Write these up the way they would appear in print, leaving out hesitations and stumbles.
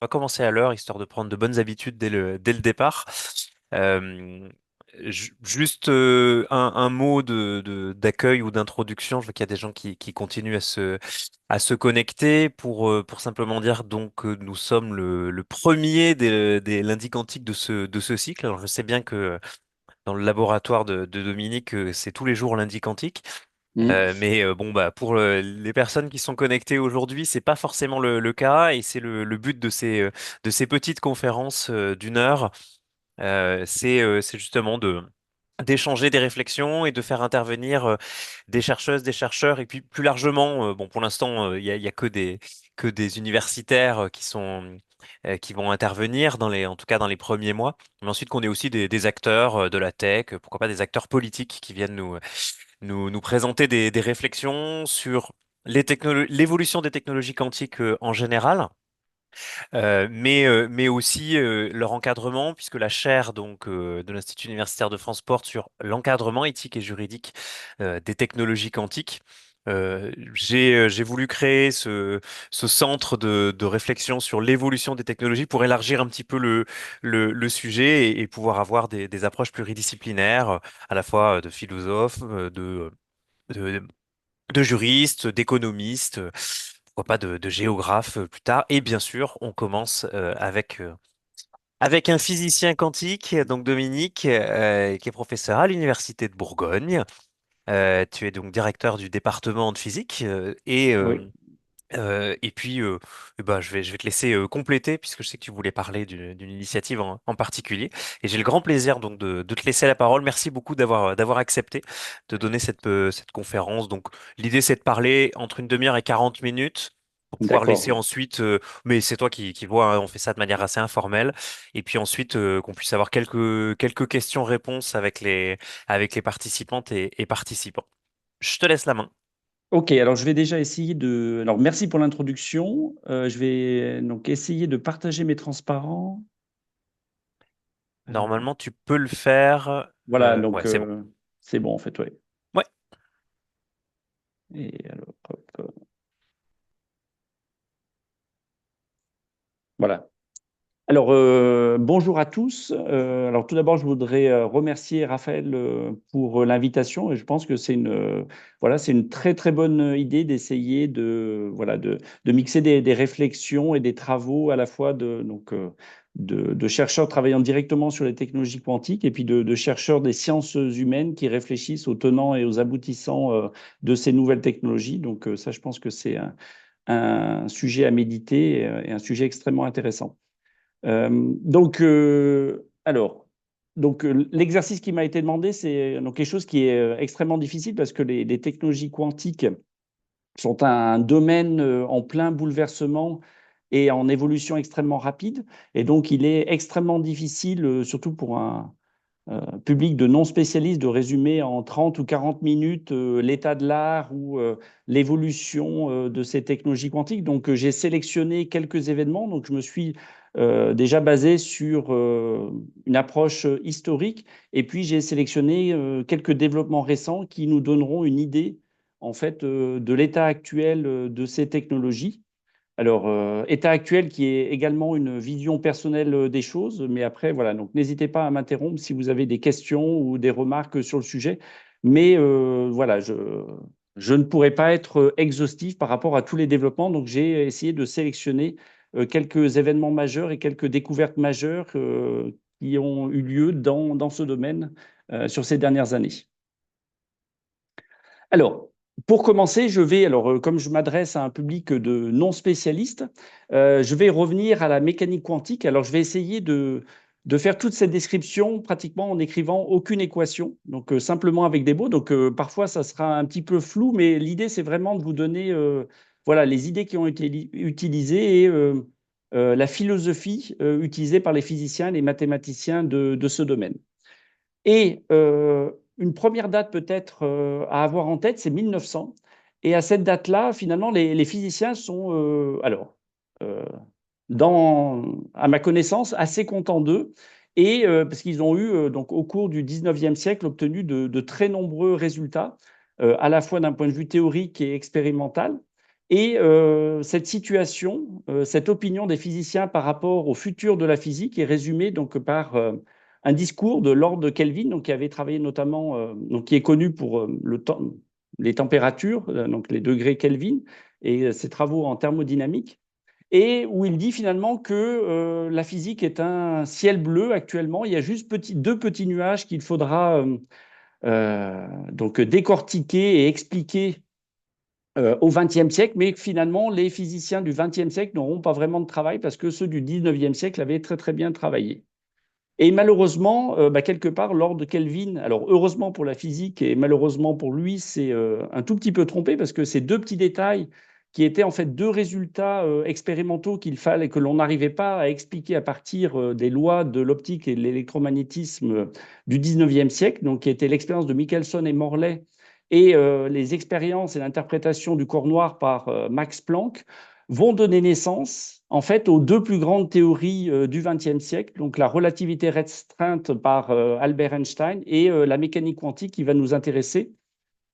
va commencer à l'heure, histoire de prendre de bonnes habitudes dès le départ. Euh, Juste un mot d'accueil ou d'introduction. Je vois qu'il y a des gens qui continuent à se connecter pour simplement dire donc que nous sommes le premier des lundis quantiques de ce cycle. Alors je sais bien que dans le laboratoire de Dominique, c'est tous les jours lundi quantique. Mm. Mais bon, bah, pour les personnes qui sont connectées aujourd'hui, c'est pas forcément le cas, et c'est le but de ces petites conférences d'une heure. C'est justement d'échanger des réflexions et de faire intervenir des chercheuses, des chercheurs, et puis plus largement, bon, pour l'instant, il y a que des universitaires qui vont intervenir en tout cas dans les premiers mois, mais ensuite qu'on ait aussi des acteurs de la tech, pourquoi pas des acteurs politiques qui viennent nous présenter des réflexions sur l'évolution des technologies quantiques en général, mais aussi leur encadrement, puisque la chaire donc de l'Institut universitaire de France porte sur l'encadrement éthique et juridique des technologies quantiques. J'ai voulu créer ce centre de réflexion sur l'évolution des technologies pour élargir un petit peu le sujet et pouvoir avoir des approches pluridisciplinaires, à la fois de philosophes, de, de juristes, d'économistes, pourquoi pas de géographes plus tard. Et bien sûr, on commence avec un physicien quantique, donc Dominique, qui est professeur à l'Université de Bourgogne. Tu es donc directeur du département de physique, Oui. et puis, eh ben, je vais te laisser compléter, puisque je sais que tu voulais parler d'une initiative en particulier. Et j'ai le grand plaisir donc de te laisser la parole. Merci beaucoup d'avoir accepté de donner cette conférence. Donc, l'idée, c'est de parler entre une demi-heure et 40 minutes pour pouvoir laisser D'accord. ensuite, mais c'est toi qui vois, hein, on fait ça de manière assez informelle. Et puis ensuite, qu'on puisse avoir quelques questions-réponses avec les participantes et participants. Je te laisse la main. Ok, alors je vais déjà essayer de. Alors merci pour l'introduction. Je vais donc essayer de partager mes transparents. Euh, Normalement, tu peux le faire. voilà, Ouais, donc c'est bon. c'est bon en fait, oui. Ouais, Et alors, hop, voilà. Alors, bonjour à tous. Alors, tout d'abord, je voudrais remercier Raphaël pour l'invitation. Et je pense que c'est voilà, c'est une très, très bonne idée d'essayer voilà, de mixer des réflexions et des travaux à la fois de chercheurs travaillant directement sur les technologies quantiques et puis de chercheurs des sciences humaines qui réfléchissent aux tenants et aux aboutissants de ces nouvelles technologies. Donc, ça, je pense que c'est un sujet à méditer et un sujet extrêmement intéressant. Donc, alors, l'exercice qui m'a été demandé, c'est donc quelque chose qui est extrêmement difficile parce que les technologies quantiques sont un domaine en plein bouleversement et en évolution extrêmement rapide. Et donc, il est extrêmement difficile, surtout pour un public de non-spécialistes, de résumer en 30 ou 40 minutes l'état de l'art ou l'évolution de ces technologies quantiques. Donc, j'ai sélectionné quelques événements. Donc, je me suis déjà basé sur une approche historique. Et puis, j'ai sélectionné quelques développements récents qui nous donneront une idée, en fait, de l'état actuel de ces technologies. Alors, état actuel qui est également une vision personnelle des choses, mais après, voilà, donc n'hésitez pas à m'interrompre si vous avez des questions ou des remarques sur le sujet. Mais voilà, je ne pourrais pas être exhaustif par rapport à tous les développements, donc j'ai essayé de sélectionner quelques événements majeurs et quelques découvertes majeures qui ont eu lieu dans ce domaine sur ces dernières années. Alors, pour commencer, comme je m'adresse à un public de non-spécialistes, je vais revenir à la mécanique quantique. Alors, je vais essayer de faire toute cette description pratiquement en n'écrivant aucune équation, donc simplement avec des mots. Donc, parfois, ça sera un petit peu flou, mais l'idée, c'est vraiment de vous donner voilà, les idées qui ont été utilisées et la philosophie utilisée par les physiciens et les mathématiciens de ce domaine. Et une première date peut-être à avoir en tête, c'est 1900. Et à cette date-là, finalement, les physiciens sont, euh, à ma connaissance, assez contents d'eux. Et parce qu'ils ont eu, donc, au cours du 19e siècle, obtenu de très nombreux résultats, à la fois d'un point de vue théorique et expérimental. Et cette situation, cette opinion des physiciens par rapport au futur de la physique est résumée donc par un discours de Lord Kelvin, donc, qui avait travaillé notamment, donc, qui est connu pour les températures, donc les degrés Kelvin, et ses travaux en thermodynamique, et où il dit finalement que la physique est un ciel bleu actuellement. Il y a juste deux petits nuages qu'il faudra donc décortiquer et expliquer au XXe siècle, mais finalement, les physiciens du XXe siècle n'auront pas vraiment de travail parce que ceux du XIXe siècle avaient très très bien travaillé. Et malheureusement, quelque part, Lord Kelvin, alors heureusement pour la physique et malheureusement pour lui, c'est un tout petit peu trompé parce que ces deux petits détails qui étaient en fait deux résultats expérimentaux qu'il fallait que l'on n'arrivait pas à expliquer à partir des lois de l'optique et de l'électromagnétisme du XIXe siècle, donc qui était l'expérience de Michelson et Morley et les expériences et l'interprétation du corps noir par Max Planck, vont donner naissance en fait aux deux plus grandes théories du XXe siècle, donc la relativité restreinte par Albert Einstein et la mécanique quantique qui va nous intéresser.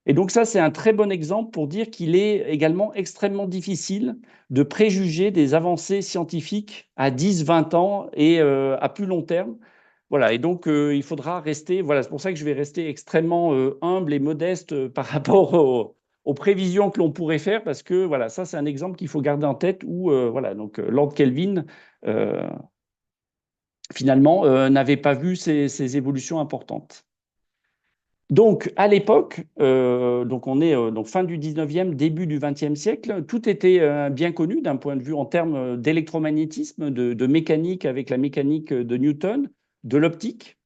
Et donc ça, c'est un très bon exemple pour dire qu'il est également extrêmement difficile de préjuger des avancées scientifiques à 10, 20 ans et à plus long terme. Voilà, et donc il faudra rester, voilà, c'est pour ça que je vais rester extrêmement humble et modeste par rapport aux prévisions que l'on pourrait faire, parce que voilà, ça c'est un exemple qu'il faut garder en tête où voilà, donc Lord Kelvin euh, finalement n'avait pas vu ces évolutions importantes. Donc, à l'époque, donc on est donc fin du 19e, début du 20e siècle, tout était bien connu d'un point de vue en termes d'électromagnétisme, de mécanique avec la mécanique de Newton, de l'optique.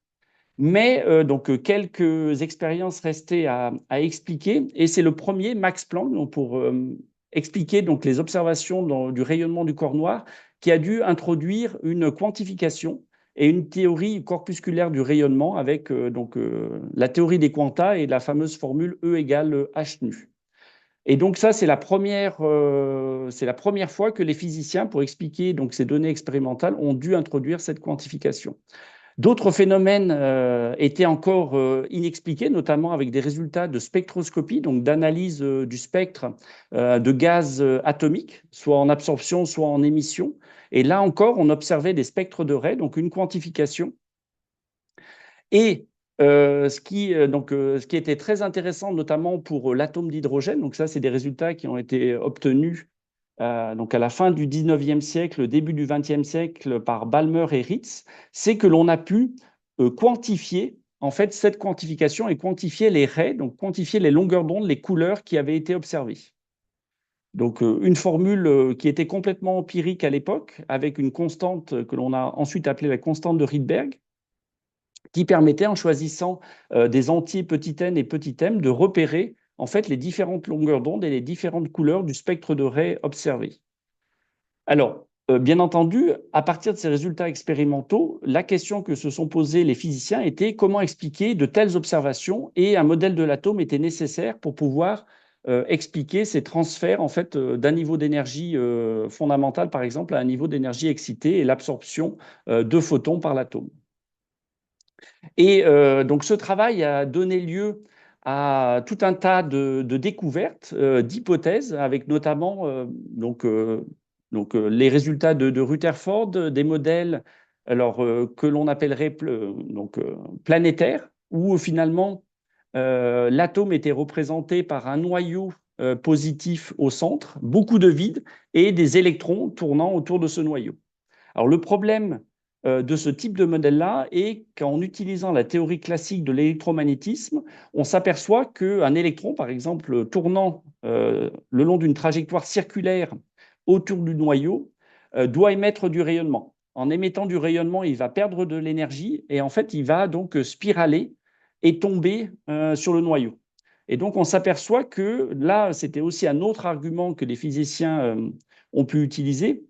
Mais donc quelques expériences restaient à expliquer, et c'est le premier, Max Planck, donc, pour expliquer donc les observations du rayonnement du corps noir, qui a dû introduire une quantification et une théorie corpusculaire du rayonnement avec la théorie des quanta et la fameuse formule E égale h nu. Et donc ça, c'est la première fois que les physiciens, pour expliquer donc ces données expérimentales, ont dû introduire cette quantification. D'autres phénomènes étaient encore inexpliqués, notamment avec des résultats de spectroscopie, donc d'analyse du spectre de gaz atomiques, soit en absorption, soit en émission. Et là encore, on observait des spectres de raies, donc une quantification. Et ce qui était très intéressant, notamment pour l'atome d'hydrogène, donc ça, c'est des résultats qui ont été obtenus donc à la fin du 19e siècle, début du 20e siècle, par Balmer et Ritz, c'est que l'on a pu quantifier, en fait, cette quantification et quantifier les raies, donc quantifier les longueurs d'onde, les couleurs qui avaient été observées. Donc, une formule qui était complètement empirique à l'époque, avec une constante que l'on a ensuite appelée la constante de Rydberg, qui permettait, en choisissant des entiers petit n et petit m, de repérer en fait les différentes longueurs d'onde et les différentes couleurs du spectre de raies observé. Alors, bien entendu, à partir de ces résultats expérimentaux, la question que se sont posées les physiciens était comment expliquer de telles observations, et un modèle de l'atome était nécessaire pour pouvoir expliquer ces transferts en fait d'un niveau d'énergie fondamental, par exemple, à un niveau d'énergie excitée et l'absorption de photons par l'atome. Et donc ce travail a donné lieu à tout un tas de découvertes, d'hypothèses, avec notamment les résultats de Rutherford, des modèles alors, que l'on appellerait planétaires, où finalement l'atome était représenté par un noyau positif au centre, beaucoup de vide, et des électrons tournant autour de ce noyau. Alors le problème de ce type de modèle-là est qu'en utilisant la théorie classique de l'électromagnétisme, on s'aperçoit qu'un électron, par exemple, tournant le long d'une trajectoire circulaire autour du noyau, doit émettre du rayonnement. En émettant du rayonnement, il va perdre de l'énergie et en fait, il va donc spiraler et tomber sur le noyau. Et donc, on s'aperçoit que là, c'était aussi un autre argument que les physiciens ont pu utiliser,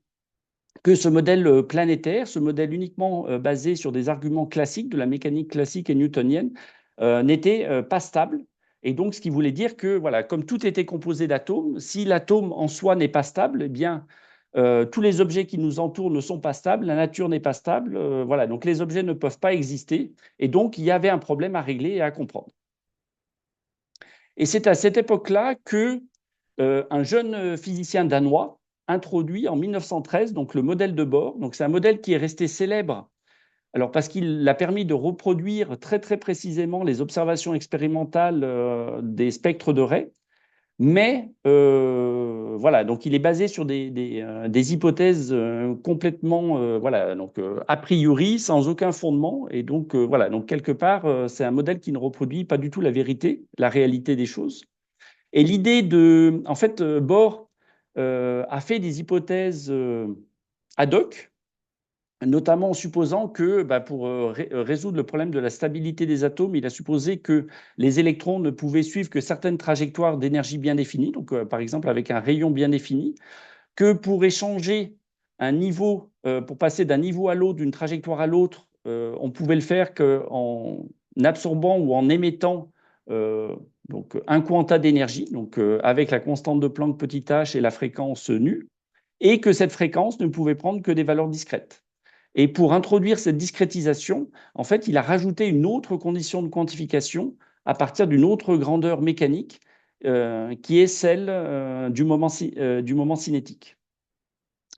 que ce modèle planétaire, ce modèle uniquement basé sur des arguments classiques de la mécanique classique et newtonienne, n'était pas stable. Et donc, ce qui voulait dire que, voilà, comme tout était composé d'atomes, si l'atome en soi n'est pas stable, eh bien, tous les objets qui nous entourent ne sont pas stables, la nature n'est pas stable, voilà, donc les objets ne peuvent pas exister. Et donc, il y avait un problème à régler et à comprendre. Et c'est à cette époque-là que un jeune physicien danois introduit en 1913 donc, le modèle de Bohr. Donc, c'est un modèle qui est resté célèbre alors, parce qu'il a permis de reproduire très, très précisément les observations expérimentales des spectres de Ray. Mais voilà, donc il est basé sur des hypothèses complètement, voilà, donc a priori, sans aucun fondement. Et donc, voilà, donc quelque part, c'est un modèle qui ne reproduit pas du tout la vérité, la réalité des choses. Et l'idée de, en fait, Bohr a fait des hypothèses ad hoc, notamment en supposant que bah, pour résoudre le problème de la stabilité des atomes, il a supposé que les électrons ne pouvaient suivre que certaines trajectoires d'énergie bien définies, donc par exemple avec un rayon bien défini, que pour échanger un niveau, pour passer d'un niveau à l'autre, d'une trajectoire à l'autre, on pouvait le faire qu'en absorbant ou en émettant donc un quanta d'énergie, donc avec la constante de Planck petit h et la fréquence nu, et que cette fréquence ne pouvait prendre que des valeurs discrètes. Et pour introduire cette discrétisation, en fait, il a rajouté une autre condition de quantification à partir d'une autre grandeur mécanique, qui est celle du moment cinétique.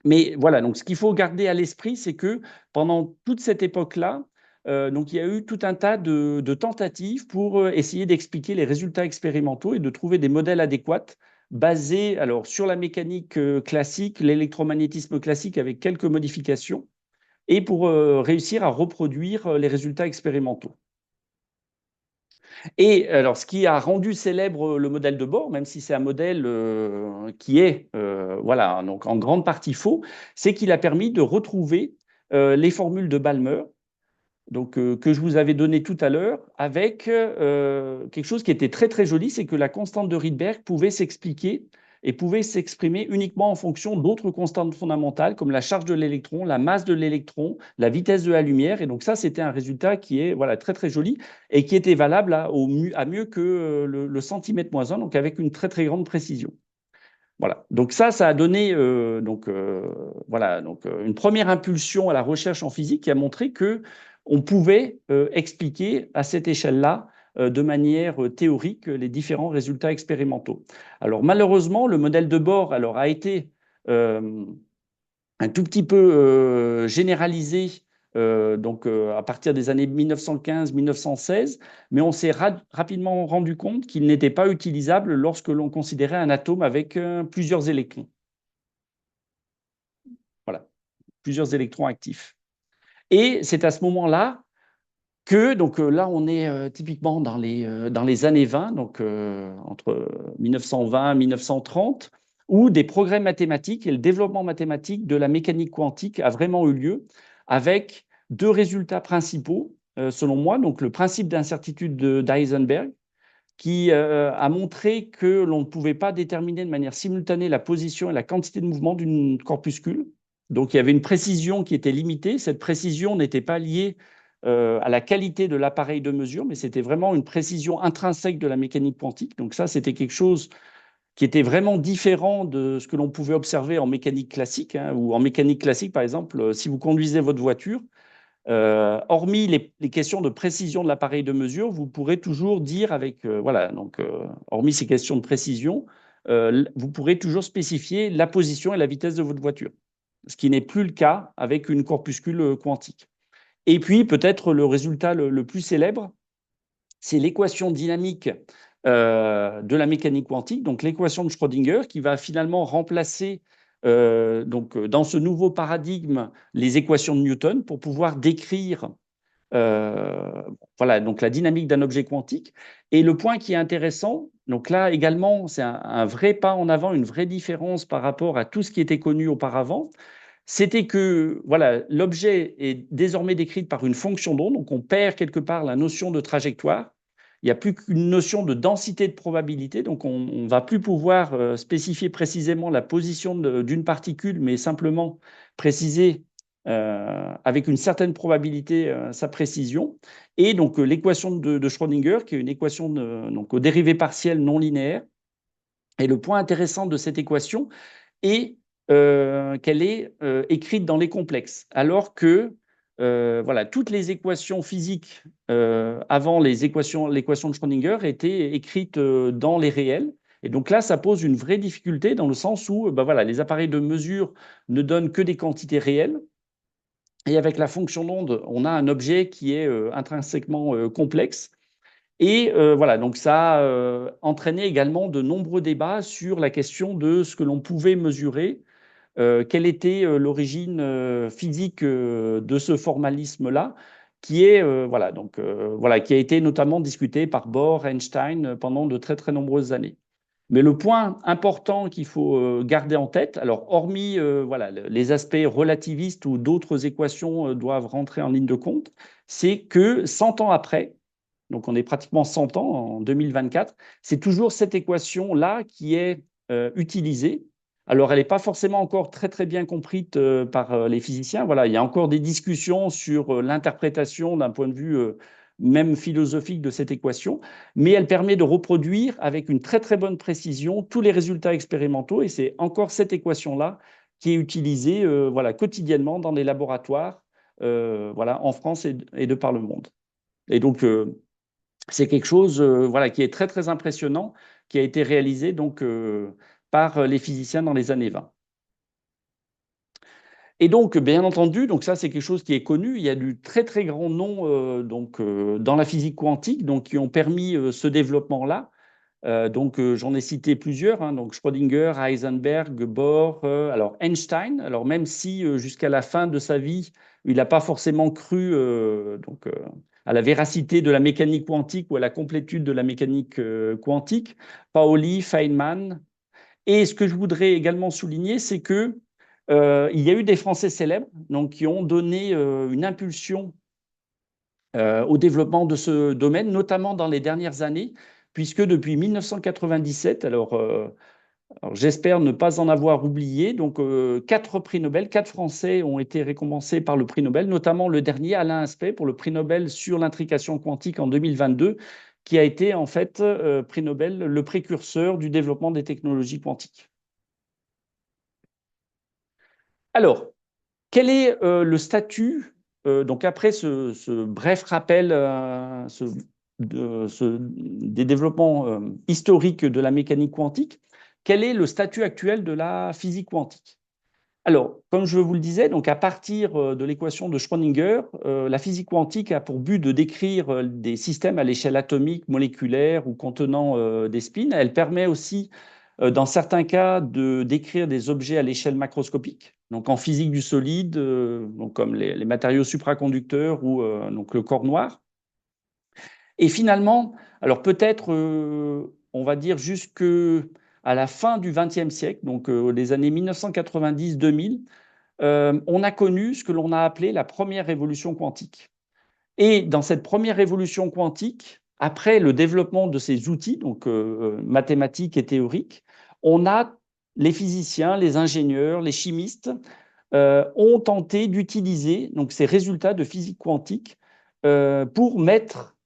Mais voilà, donc ce qu'il faut garder à l'esprit, c'est que pendant toute cette époque-là, donc il y a eu tout un tas de tentatives pour essayer d'expliquer les résultats expérimentaux et de trouver des modèles adéquats basés alors, sur la mécanique classique, l'électromagnétisme classique avec quelques modifications, et pour réussir à reproduire les résultats expérimentaux. Et alors, ce qui a rendu célèbre le modèle de Bohr, même si c'est un modèle qui est voilà, donc en grande partie faux, c'est qu'il a permis de retrouver les formules de Balmer, donc, que je vous avais donné tout à l'heure, avec quelque chose qui était très très joli, c'est que la constante de Rydberg pouvait s'expliquer et pouvait s'exprimer uniquement en fonction d'autres constantes fondamentales, comme la charge de l'électron, la masse de l'électron, la vitesse de la lumière. Et donc ça, c'était un résultat qui est voilà, très très joli et qui était valable à mieux que le centimètre moins 1, donc avec une très très grande précision. Voilà. Donc ça a donné voilà, donc, une première impulsion à la recherche en physique qui a montré que on pouvait expliquer à cette échelle-là de manière théorique les différents résultats expérimentaux. Alors malheureusement, le modèle de Bohr alors, a été un tout petit peu généralisé donc, à partir des années 1915-1916, mais on s'est rapidement rendu compte qu'il n'était pas utilisable lorsque l'on considérait un atome avec plusieurs électrons. Voilà, plusieurs électrons actifs. Et c'est à ce moment-là que, donc là, on est typiquement dans les années 20, donc entre 1920 et 1930, où des progrès mathématiques et le développement mathématique de la mécanique quantique a vraiment eu lieu, avec deux résultats principaux, selon moi. Donc, le principe d'incertitude d'Heisenberg, qui a montré que l'on ne pouvait pas déterminer de manière simultanée la position et la quantité de mouvement d'une corpuscule. Donc, il y avait une précision qui était limitée. Cette précision n'était pas liée à la qualité de l'appareil de mesure, mais c'était vraiment une précision intrinsèque de la mécanique quantique. Donc ça, c'était quelque chose qui était vraiment différent de ce que l'on pouvait observer en mécanique classique, hein, ou en mécanique classique, par exemple, si vous conduisez votre voiture, hormis les questions de précision de l'appareil de mesure, vous pourrez toujours dire avec, voilà, donc, hormis ces questions de précision, vous pourrez toujours spécifier la position et la vitesse de votre voiture, ce qui n'est plus le cas avec une corpuscule quantique. Et puis, peut-être le résultat le plus célèbre, c'est l'équation dynamique de la mécanique quantique, donc l'équation de Schrödinger, qui va finalement remplacer donc, dans ce nouveau paradigme les équations de Newton pour pouvoir décrire voilà, donc la dynamique d'un objet quantique. Et le point qui est intéressant, donc là également, c'est un vrai pas en avant, une vraie différence par rapport à tout ce qui était connu auparavant, c'était que voilà, l'objet est désormais décrit par une fonction d'onde, donc on perd quelque part la notion de trajectoire. Il n'y a plus qu'une notion de densité de probabilité, donc on ne va plus pouvoir spécifier précisément la position d'une particule, mais simplement préciser avec une certaine probabilité sa précision. Et donc l'équation de Schrödinger, qui est une équation donc, aux dérivées partielles non linéaires. Et le point intéressant de cette équation est qu'elle est écrite dans les complexes, alors que voilà, toutes les équations physiques avant l'équation de Schrödinger étaient écrites dans les réels. Et donc là, ça pose une vraie difficulté dans le sens où ben voilà, les appareils de mesure ne donnent que des quantités réelles. Et avec la fonction d'onde, on a un objet qui est intrinsèquement complexe. Et voilà, donc ça a entraîné également de nombreux débats sur la question de ce que l'on pouvait mesurer, quelle était l'origine physique de ce formalisme-là, qui est voilà, donc, voilà, qui a été notamment discuté par Bohr, Einstein pendant de très très nombreuses années. Mais le point important qu'il faut garder en tête, alors hormis voilà, les aspects relativistes où d'autres équations doivent rentrer en ligne de compte, c'est que 100 ans après, donc on est pratiquement 100 ans en 2024, c'est toujours cette équation-là qui est utilisée. Alors elle n'est pas forcément encore très très bien comprise par les physiciens. Voilà, il y a encore des discussions sur l'interprétation d'un point de vue même philosophique de cette équation, mais elle permet de reproduire avec une très très bonne précision tous les résultats expérimentaux, et c'est encore cette équation-là qui est utilisée voilà, quotidiennement dans les laboratoires voilà, en France et de par le monde. Et donc, c'est quelque chose voilà, qui est très, très impressionnant, qui a été réalisé donc, par les physiciens dans les années 20. Et donc, bien entendu, donc ça, c'est quelque chose qui est connu. Il y a du très, très grand nom donc, dans la physique quantique donc, qui ont permis ce développement-là. Donc, j'en ai cité plusieurs, hein, donc Schrödinger, Heisenberg, Bohr, alors Einstein. Alors, même si jusqu'à la fin de sa vie, il n'a pas forcément cru donc, à la véracité de la mécanique quantique ou à la complétude de la mécanique quantique, Pauli, Feynman. Et ce que je voudrais également souligner, c'est que il y a eu des Français célèbres donc, qui ont donné une impulsion au développement de ce domaine, notamment dans les dernières années, puisque depuis 1997, alors j'espère ne pas en avoir oublié, donc 4 prix Nobel, 4 Français ont été récompensés par le prix Nobel, notamment le dernier, Alain Aspect, pour le prix Nobel sur l'intrication quantique en 2022, qui a été en fait prix Nobel, le précurseur du développement des technologies quantiques. Alors, quel est le statut donc après ce bref rappel des développements historiques de la mécanique quantique, quel est le statut actuel de la physique quantique? Alors, comme je vous le disais, donc à partir de l'équation de Schrödinger, la physique quantique a pour but de décrire des systèmes à l'échelle atomique, moléculaire ou contenant des spins. Elle permet aussi, dans certains cas, de décrire des objets à l'échelle macroscopique. Donc en physique du solide, donc comme les matériaux supraconducteurs ou donc le corps noir. Et finalement, alors peut-être, on va dire jusqu'à la fin du XXe siècle, donc les années 1990-2000, on a connu ce que l'on a appelé la première révolution quantique. Et dans cette première révolution quantique, après le développement de ces outils, donc mathématiques et théoriques, on a les physiciens, les ingénieurs, les chimistes ont tenté d'utiliser donc ces résultats de physique quantique pour mettre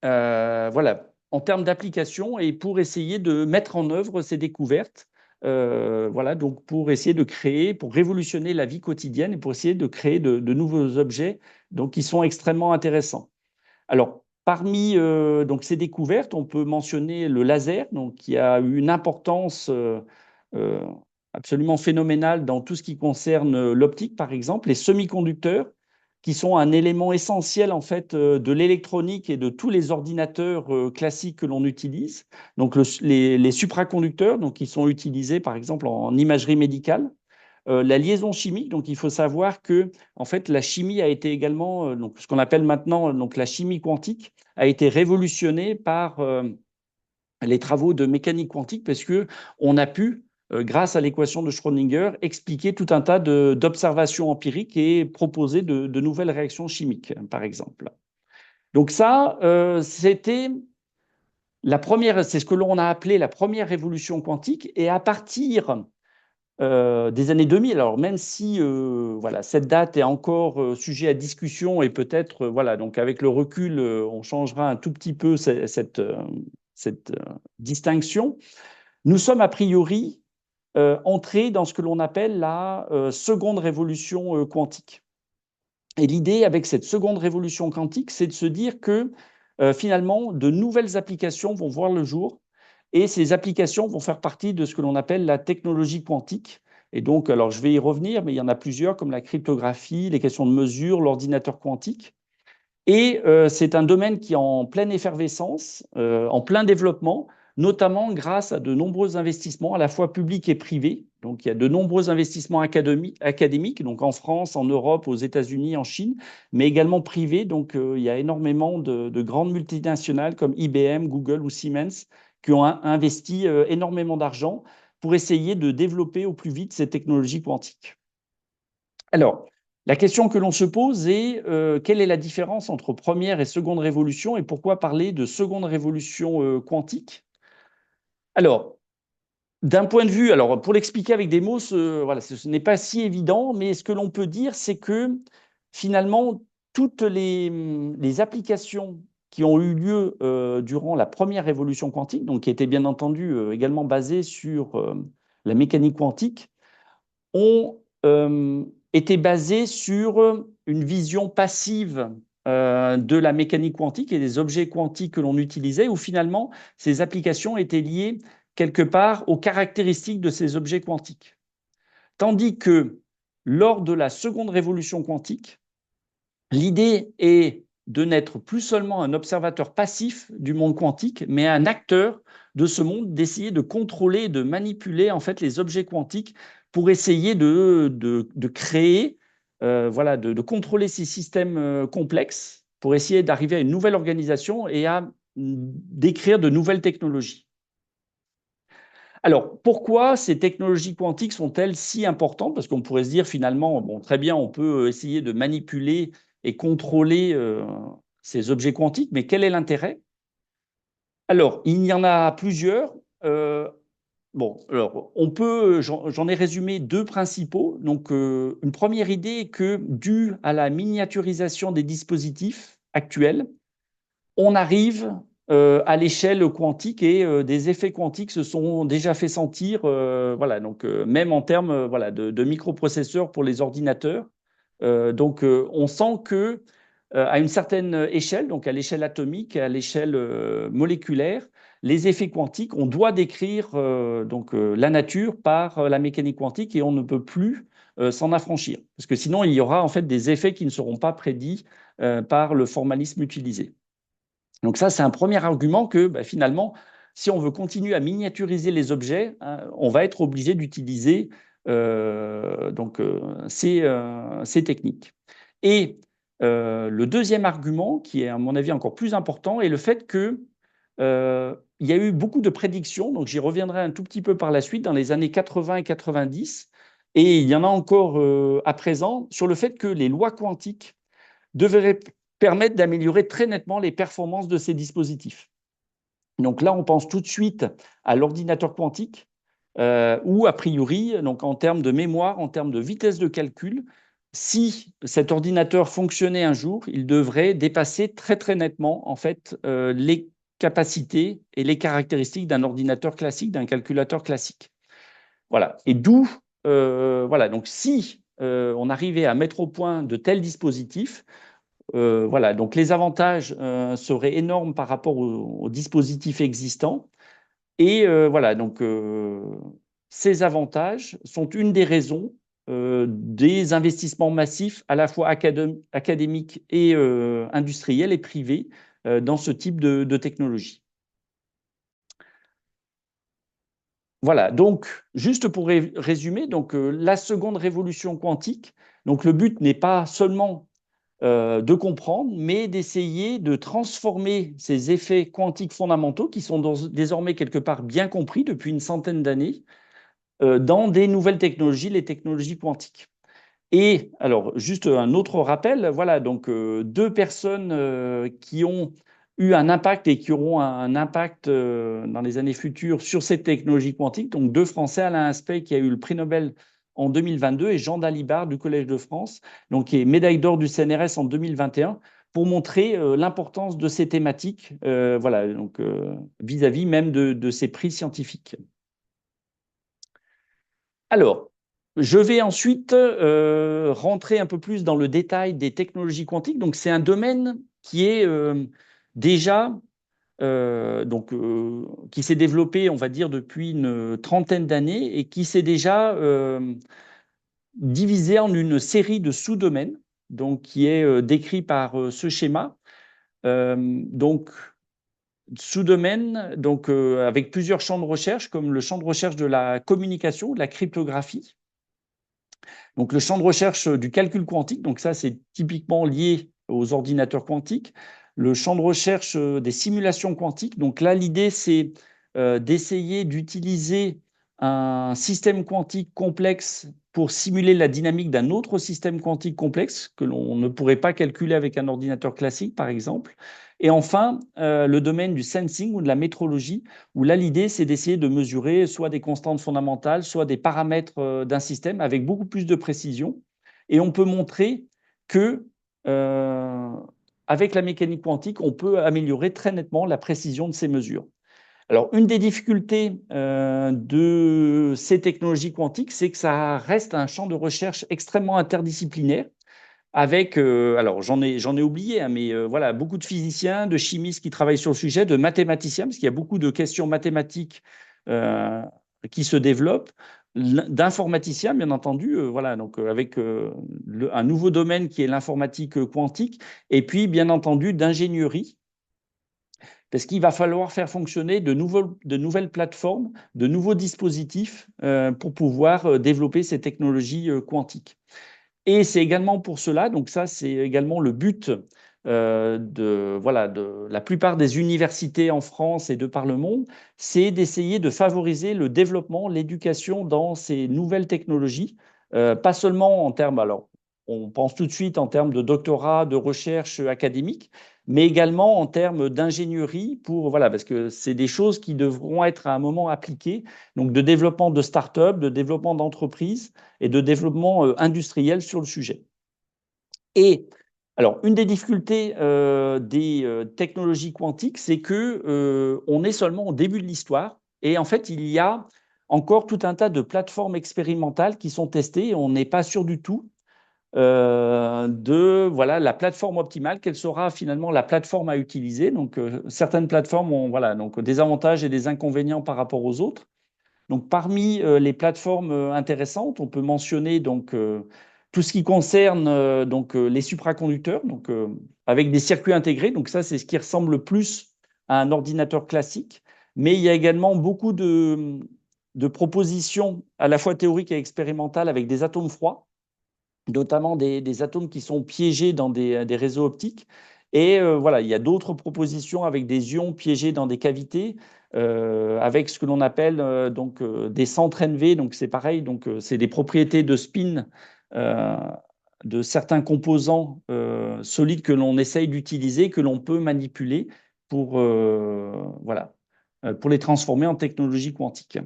voilà, en termes d'application et pour essayer de mettre en œuvre ces découvertes. Voilà, donc pour essayer de créer, pour révolutionner la vie quotidienne et pour essayer de créer de nouveaux objets donc, qui sont extrêmement intéressants. Alors, parmi donc, ces découvertes, on peut mentionner le laser, donc, qui a eu une importance euh, absolument phénoménale dans tout ce qui concerne l'optique, par exemple, les semi-conducteurs, qui sont un élément essentiel en fait de l'électronique et de tous les ordinateurs classiques que l'on utilise. Donc les supraconducteurs, donc qui sont utilisés par exemple en imagerie médicale. La liaison chimique, donc il faut savoir que en fait la chimie a été également donc ce qu'on appelle maintenant donc la chimie quantique a été révolutionnée par les travaux de mécanique quantique parce que on a pu grâce à l'équation de Schrödinger, expliquer tout un tas d'observations empiriques et proposer de nouvelles réactions chimiques, par exemple. Donc ça, c'était la première, c'est ce que l'on a appelé la première révolution quantique. Et à partir des années 2000, alors même si voilà, cette date est encore sujet à discussion et peut-être, voilà, donc avec le recul, on changera un tout petit peu cette distinction, nous sommes a priori entrés dans ce que l'on appelle la seconde révolution quantique. Et l'idée avec cette seconde révolution quantique, c'est de se dire que finalement, de nouvelles applications vont voir le jour Et ces applications vont faire partie de ce que l'on appelle la technologie quantique. Et donc, alors je vais y revenir, mais il y en a plusieurs, comme la cryptographie, les questions de mesure, l'ordinateur quantique. Et c'est un domaine qui est en pleine effervescence, en plein développement, notamment grâce à de nombreux investissements, à la fois publics et privés. Donc, il y a de nombreux investissements académiques, donc en France, en Europe, aux États-Unis, en Chine, mais également privés. Donc, il y a énormément de grandes multinationales comme IBM, Google ou Siemens qui ont investi énormément d'argent pour essayer de développer au plus vite ces technologies quantiques. Alors, la question que l'on se pose est quelle est la différence entre première et seconde révolution et pourquoi parler de seconde révolution quantique? Alors, d'un point de vue, alors pour l'expliquer avec des mots, voilà, ce n'est pas si évident, mais ce que l'on peut dire, c'est que finalement, toutes les applications qui ont eu lieu durant la première révolution quantique, donc qui étaient bien entendu également basées sur la mécanique quantique, ont été basées sur une vision passive de la mécanique quantique et des objets quantiques que l'on utilisait, où finalement ces applications étaient liées quelque part aux caractéristiques de ces objets quantiques. Tandis que lors de la seconde révolution quantique, l'idée est de n'être plus seulement un observateur passif du monde quantique, mais un acteur de ce monde, d'essayer de contrôler, de manipuler en fait les objets quantiques pour essayer de créer, voilà, de contrôler ces systèmes complexes, pour essayer d'arriver à une nouvelle organisation et à décrire de nouvelles technologies. Alors, pourquoi ces technologies quantiques sont-elles si importantes? Parce qu'on pourrait se dire finalement, bon, très bien, on peut essayer de manipuler et contrôler ces objets quantiques, mais quel est l'intérêt? Alors, il y en a plusieurs. Bon, alors, j'en ai résumé deux principaux. Donc, une première idée est que, dû à la miniaturisation des dispositifs actuels, on arrive à l'échelle quantique et des effets quantiques se sont déjà fait sentir, voilà, donc même en termes voilà, de microprocesseurs pour les ordinateurs. Donc on sent que à une certaine échelle, donc à l'échelle atomique, à l'échelle moléculaire, les effets quantiques, on doit décrire donc la nature par la mécanique quantique et on ne peut plus s'en affranchir, parce que sinon il y aura en fait des effets qui ne seront pas prédits par le formalisme utilisé. Donc ça, c'est un premier argument que finalement, si on veut continuer à miniaturiser les objets, hein, on va être obligé d'utiliser ces techniques. Et le deuxième argument, qui est à mon avis encore plus important, est le fait que il y a eu beaucoup de prédictions, donc j'y reviendrai un tout petit peu par la suite, dans les années 80 et 90, et il y en a encore à présent, sur le fait que les lois quantiques devraient permettre d'améliorer très nettement les performances de ces dispositifs. Donc là, on pense tout de suite à l'ordinateur quantique, où a priori, donc en termes de mémoire, en termes de vitesse de calcul, si cet ordinateur fonctionnait un jour, il devrait dépasser très très nettement en fait les capacités et les caractéristiques d'un ordinateur classique, d'un calculateur classique. Voilà. Et d'où, voilà. Donc si on arrivait à mettre au point de tels dispositifs, voilà, donc les avantages seraient énormes par rapport aux dispositifs existants. Et voilà, donc ces avantages sont une des raisons des investissements massifs, à la fois académiques et industriels et privés, dans ce type de technologie. Voilà, donc juste pour résumer, donc la seconde révolution quantique, donc le but n'est pas seulement de comprendre, mais d'essayer de transformer ces effets quantiques fondamentaux, qui sont désormais quelque part bien compris depuis une centaine d'années, dans des nouvelles technologies, les technologies quantiques. Et alors, juste un autre rappel, voilà, donc deux personnes qui ont eu un impact et qui auront un impact dans les années futures sur cette technologie quantique, donc deux Français, Alain Aspect qui a eu le prix Nobel en 2022 et Jean Dalibard du Collège de France, donc qui est médaille d'or du CNRS en 2021, pour montrer l'importance de ces thématiques, voilà, donc vis-à-vis même de ces prix scientifiques. Alors, je vais ensuite rentrer un peu plus dans le détail des technologies quantiques. Donc, c'est un domaine qui est déjà qui s'est développé, on va dire, depuis une trentaine d'années et qui s'est déjà divisé en une série de sous-domaines, donc qui est décrit par ce schéma. Donc, sous-domaines, donc avec plusieurs champs de recherche, comme le champ de recherche de la communication, de la cryptographie. Donc, le champ de recherche du calcul quantique, donc ça, c'est typiquement lié aux ordinateurs quantiques. Le champ de recherche des simulations quantiques. Donc là, l'idée, c'est d'essayer d'utiliser un système quantique complexe pour simuler la dynamique d'un autre système quantique complexe que l'on ne pourrait pas calculer avec un ordinateur classique, par exemple. Et enfin, le domaine du sensing ou de la métrologie, où là, l'idée, c'est d'essayer de mesurer soit des constantes fondamentales, soit des paramètres d'un système avec beaucoup plus de précision. Et on peut montrer que, avec la mécanique quantique, on peut améliorer très nettement la précision de ces mesures. Alors, une des difficultés de ces technologies quantiques, c'est que ça reste un champ de recherche extrêmement interdisciplinaire avec, alors j'en ai oublié, hein, mais voilà, beaucoup de physiciens, de chimistes qui travaillent sur le sujet, de mathématiciens, parce qu'il y a beaucoup de questions mathématiques qui se développent, d'informaticiens, bien entendu, voilà, donc avec un nouveau domaine qui est l'informatique quantique, et puis bien entendu d'ingénierie, parce qu'il va falloir faire fonctionner de nouvelles plateformes, de nouveaux dispositifs pour pouvoir développer ces technologies quantiques. Et c'est également pour cela, donc ça c'est également le but de la plupart des universités en France et de par le monde, c'est d'essayer de favoriser le développement, l'éducation dans ces nouvelles technologies, pas seulement en termes, alors on pense tout de suite en termes de doctorat, de recherche académique, mais également en termes d'ingénierie pour, voilà, parce que c'est des choses qui devront être à un moment appliquées, donc de développement de start-up, de développement d'entreprises et de développement industriel sur le sujet. Et alors, une des difficultés des technologies quantiques, c'est que on est seulement au début de l'histoire. Et en fait, il y a encore tout un tas de plateformes expérimentales qui sont testées. Et on n'est pas sûr du tout de voilà, la plateforme optimale, quelle sera finalement la plateforme à utiliser. Donc, certaines plateformes ont voilà, donc, des avantages et des inconvénients par rapport aux autres. Donc, parmi les plateformes intéressantes, on peut mentionner donc, tout ce qui concerne donc, les supraconducteurs, donc, avec des circuits intégrés. Donc, ça, c'est ce qui ressemble le plus à un ordinateur classique. Mais il y a également beaucoup de propositions à la fois théoriques et expérimentales avec des atomes froids, notamment des atomes qui sont piégés dans des réseaux optiques. Et voilà, il y a d'autres propositions avec des ions piégés dans des cavités, avec ce que l'on appelle donc, des centres NV. Donc c'est pareil, donc, c'est des propriétés de spin euh, de certains composants solides que l'on essaye d'utiliser, que l'on peut manipuler pour, voilà, pour les transformer en technologie quantique.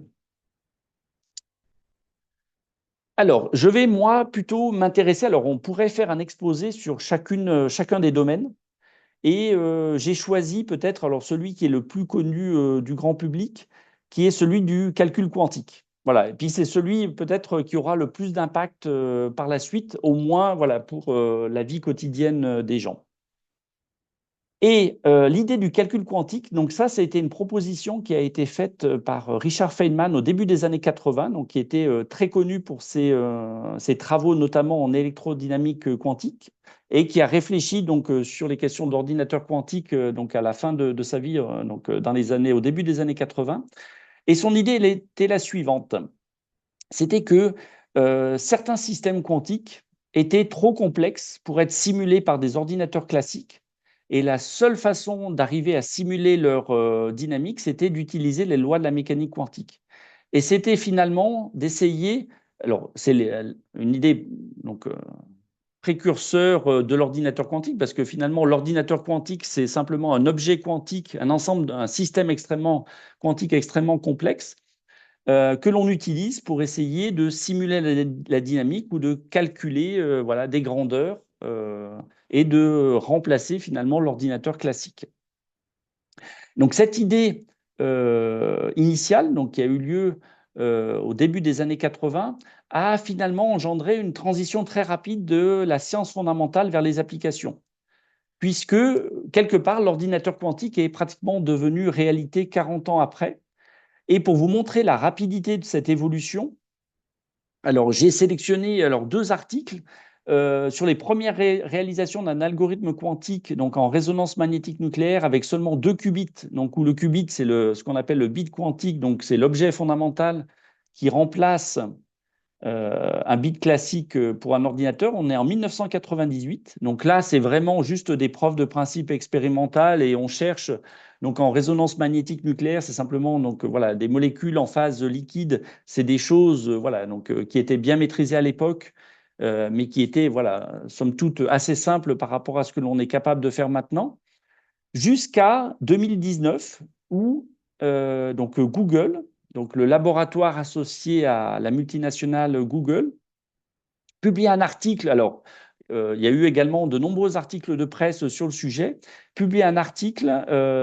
Alors, je vais, moi, plutôt m'intéresser. Alors, on pourrait faire un exposé sur chacun des domaines. Et j'ai choisi peut-être alors celui qui est le plus connu du grand public, qui est celui du calcul quantique. Voilà. Et puis, c'est celui peut-être qui aura le plus d'impact par la suite, au moins voilà, pour la vie quotidienne des gens. Et l'idée du calcul quantique, donc ça a été une proposition qui a été faite par Richard Feynman au début des années 80, donc qui était très connu pour ses travaux notamment en électrodynamique quantique, et qui a réfléchi donc sur les questions d'ordinateur quantique donc à la fin de sa vie, donc dans les années, au début des années 80. Et son idée elle était la suivante, c'était que certains systèmes quantiques étaient trop complexes pour être simulés par des ordinateurs classiques. Et la seule façon d'arriver à simuler leur dynamique, c'était d'utiliser les lois de la mécanique quantique. Et c'était finalement d'essayer, alors c'est une idée donc, précurseur de l'ordinateur quantique, parce que finalement l'ordinateur quantique, c'est simplement un objet quantique, un ensemble, un système extrêmement quantique extrêmement complexe que l'on utilise pour essayer de simuler la dynamique ou de calculer voilà, des grandeurs et de remplacer finalement l'ordinateur classique. Donc cette idée initiale, donc, qui a eu lieu au début des années 80, a finalement engendré une transition très rapide de la science fondamentale vers les applications. puisque quelque part, l'ordinateur quantique est pratiquement devenu réalité 40 ans après. Et pour vous montrer la rapidité de cette évolution, alors j'ai sélectionné deux articles sur les premières réalisations d'un algorithme quantique, donc en résonance magnétique nucléaire avec seulement 2 qubits, donc où le qubit c'est ce qu'on appelle le bit quantique, donc c'est l'objet fondamental qui remplace un bit classique pour un ordinateur. On est en 1998. Donc là, c'est vraiment juste des preuves de principe expérimentales et on cherche donc en résonance magnétique nucléaire, c'est simplement donc voilà des molécules en phase liquide. C'est des choses voilà donc qui étaient bien maîtrisées à l'époque, mais qui étaient voilà somme toute assez simples par rapport à ce que l'on est capable de faire maintenant. Jusqu'à 2019 où donc Google, donc le laboratoire associé à la multinationale Google, publie un article. Alors, il y a eu également de nombreux articles de presse sur le sujet. Publie un article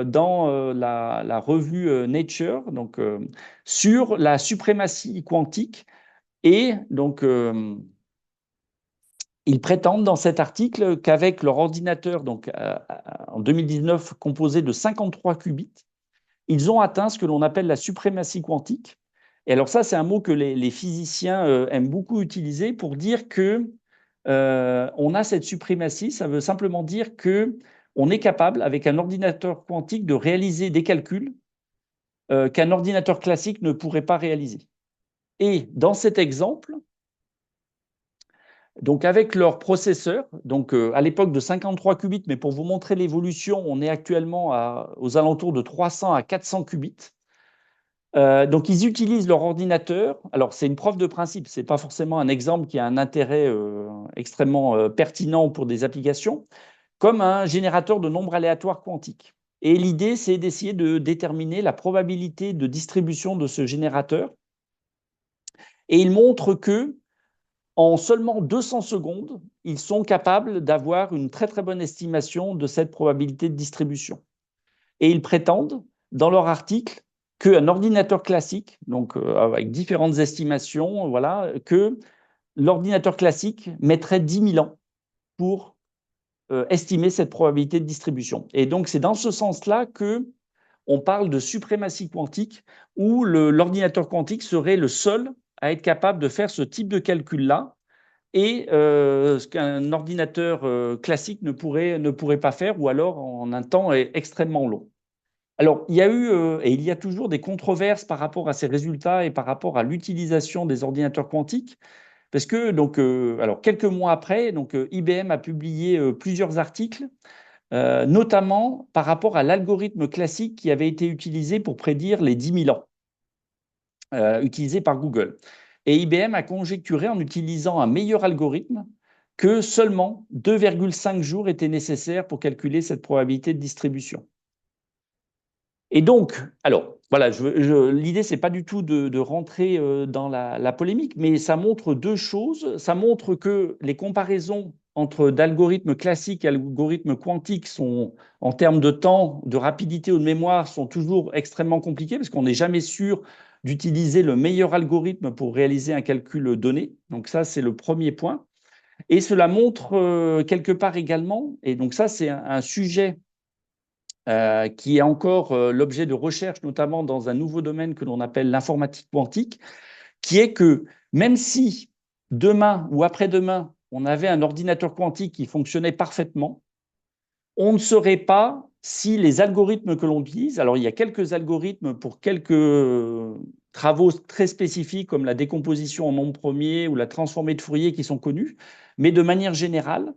dans la revue Nature, donc sur la suprématie quantique. Et donc, ils prétendent dans cet article qu'avec leur ordinateur, donc en 2019 composé de 53 qubits, ils ont atteint ce que l'on appelle la suprématie quantique. Et alors ça, c'est un mot que les physiciens aiment beaucoup utiliser pour dire que on a cette suprématie. Ça veut simplement dire que on est capable, avec un ordinateur quantique, de réaliser des calculs qu'un ordinateur classique ne pourrait pas réaliser. Et dans cet exemple, donc avec leur processeur, donc à l'époque de 53 qubits, mais pour vous montrer l'évolution, on est actuellement aux alentours de 300 à 400 qubits. Donc, ils utilisent leur ordinateur. Alors, c'est une preuve de principe. Ce n'est pas forcément un exemple qui a un intérêt extrêmement pertinent pour des applications, comme un générateur de nombres aléatoires quantiques. Et l'idée, c'est d'essayer de déterminer la probabilité de distribution de ce générateur. Et ils montrent que, en seulement 200 secondes, ils sont capables d'avoir une très très bonne estimation de cette probabilité de distribution. Et ils prétendent, dans leur article, qu'un ordinateur classique, donc avec différentes estimations, voilà, que l'ordinateur classique mettrait 10 000 ans pour estimer cette probabilité de distribution. Et donc, c'est dans ce sens-là que on parle de suprématie quantique, où l'ordinateur quantique serait le seul à être capable de faire ce type de calcul-là, et ce qu'un ordinateur classique ne pourrait pas faire, ou alors en un temps extrêmement long. Alors, il y a eu et il y a toujours des controverses par rapport à ces résultats et par rapport à l'utilisation des ordinateurs quantiques, parce que donc, alors quelques mois après, donc IBM a publié plusieurs articles, notamment par rapport à l'algorithme classique qui avait été utilisé pour prédire les 10 000 ans, utilisé par Google. Et IBM a conjecturé en utilisant un meilleur algorithme que seulement 2,5 jours étaient nécessaires pour calculer cette probabilité de distribution. Et donc, alors, voilà, l'idée, c'est pas du tout de rentrer dans la polémique, mais ça montre deux choses. Ça montre que les comparaisons entre d'algorithmes classiques et algorithmes quantiques sont, en termes de temps, de rapidité ou de mémoire, sont toujours extrêmement compliquées parce qu'on n'est jamais sûr d'utiliser le meilleur algorithme pour réaliser un calcul donné. Donc ça, c'est le premier point. Et cela montre quelque part également, et donc ça, c'est un sujet qui est encore l'objet de recherche, notamment dans un nouveau domaine que l'on appelle l'informatique quantique, qui est que même si demain ou après-demain, on avait un ordinateur quantique qui fonctionnait parfaitement, on ne saurait pas si les algorithmes que l'on utilise, alors il y a quelques algorithmes pour quelques travaux très spécifiques comme la décomposition en nombres premiers ou la transformée de Fourier qui sont connus, mais de manière générale,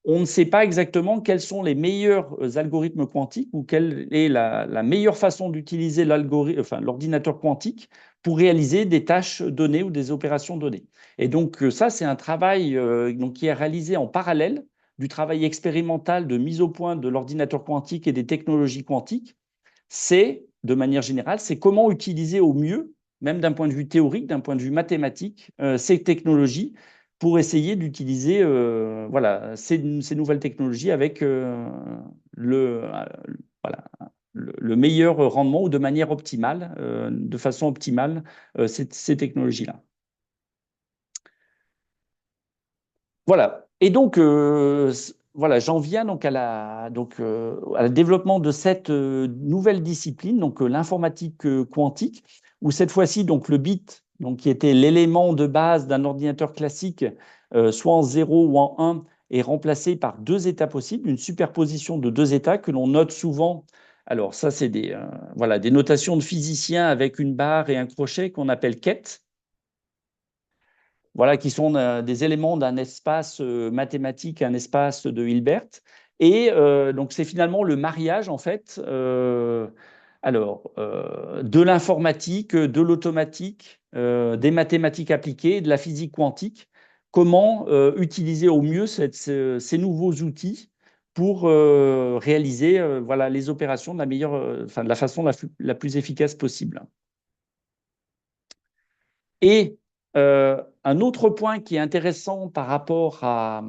on ne sait pas exactement quels sont les meilleurs algorithmes quantiques ou quelle est la meilleure façon d'utiliser l'ordinateur quantique pour réaliser des tâches données ou des opérations données. Et donc ça, c'est un travail donc, qui est réalisé en parallèle du travail expérimental de mise au point de l'ordinateur quantique et des technologies quantiques. C'est, de manière générale, c'est comment utiliser au mieux, même d'un point de vue théorique, d'un point de vue mathématique, ces technologies pour essayer d'utiliser voilà, ces nouvelles technologies avec voilà, le meilleur rendement ou de manière optimale, de façon optimale, ces technologies-là. Voilà. Et donc, voilà, j'en viens donc à la développement de cette nouvelle discipline, donc l'informatique quantique, où cette fois-ci, donc le bit, donc qui était l'élément de base d'un ordinateur classique, soit en 0 ou en 1, est remplacé par deux états possibles, une superposition de deux états que l'on note souvent. Alors ça, c'est voilà, des notations de physiciens avec une barre et un crochet qu'on appelle ket, voilà, qui sont des éléments d'un espace mathématique, un espace de Hilbert. Et donc, c'est finalement le mariage, en fait, de l'informatique, de l'automatique, des mathématiques appliquées, de la physique quantique. Comment utiliser au mieux ces nouveaux outils pour réaliser voilà, les opérations de la meilleure, enfin, de la façon la plus efficace possible. Et un autre point qui est intéressant par rapport à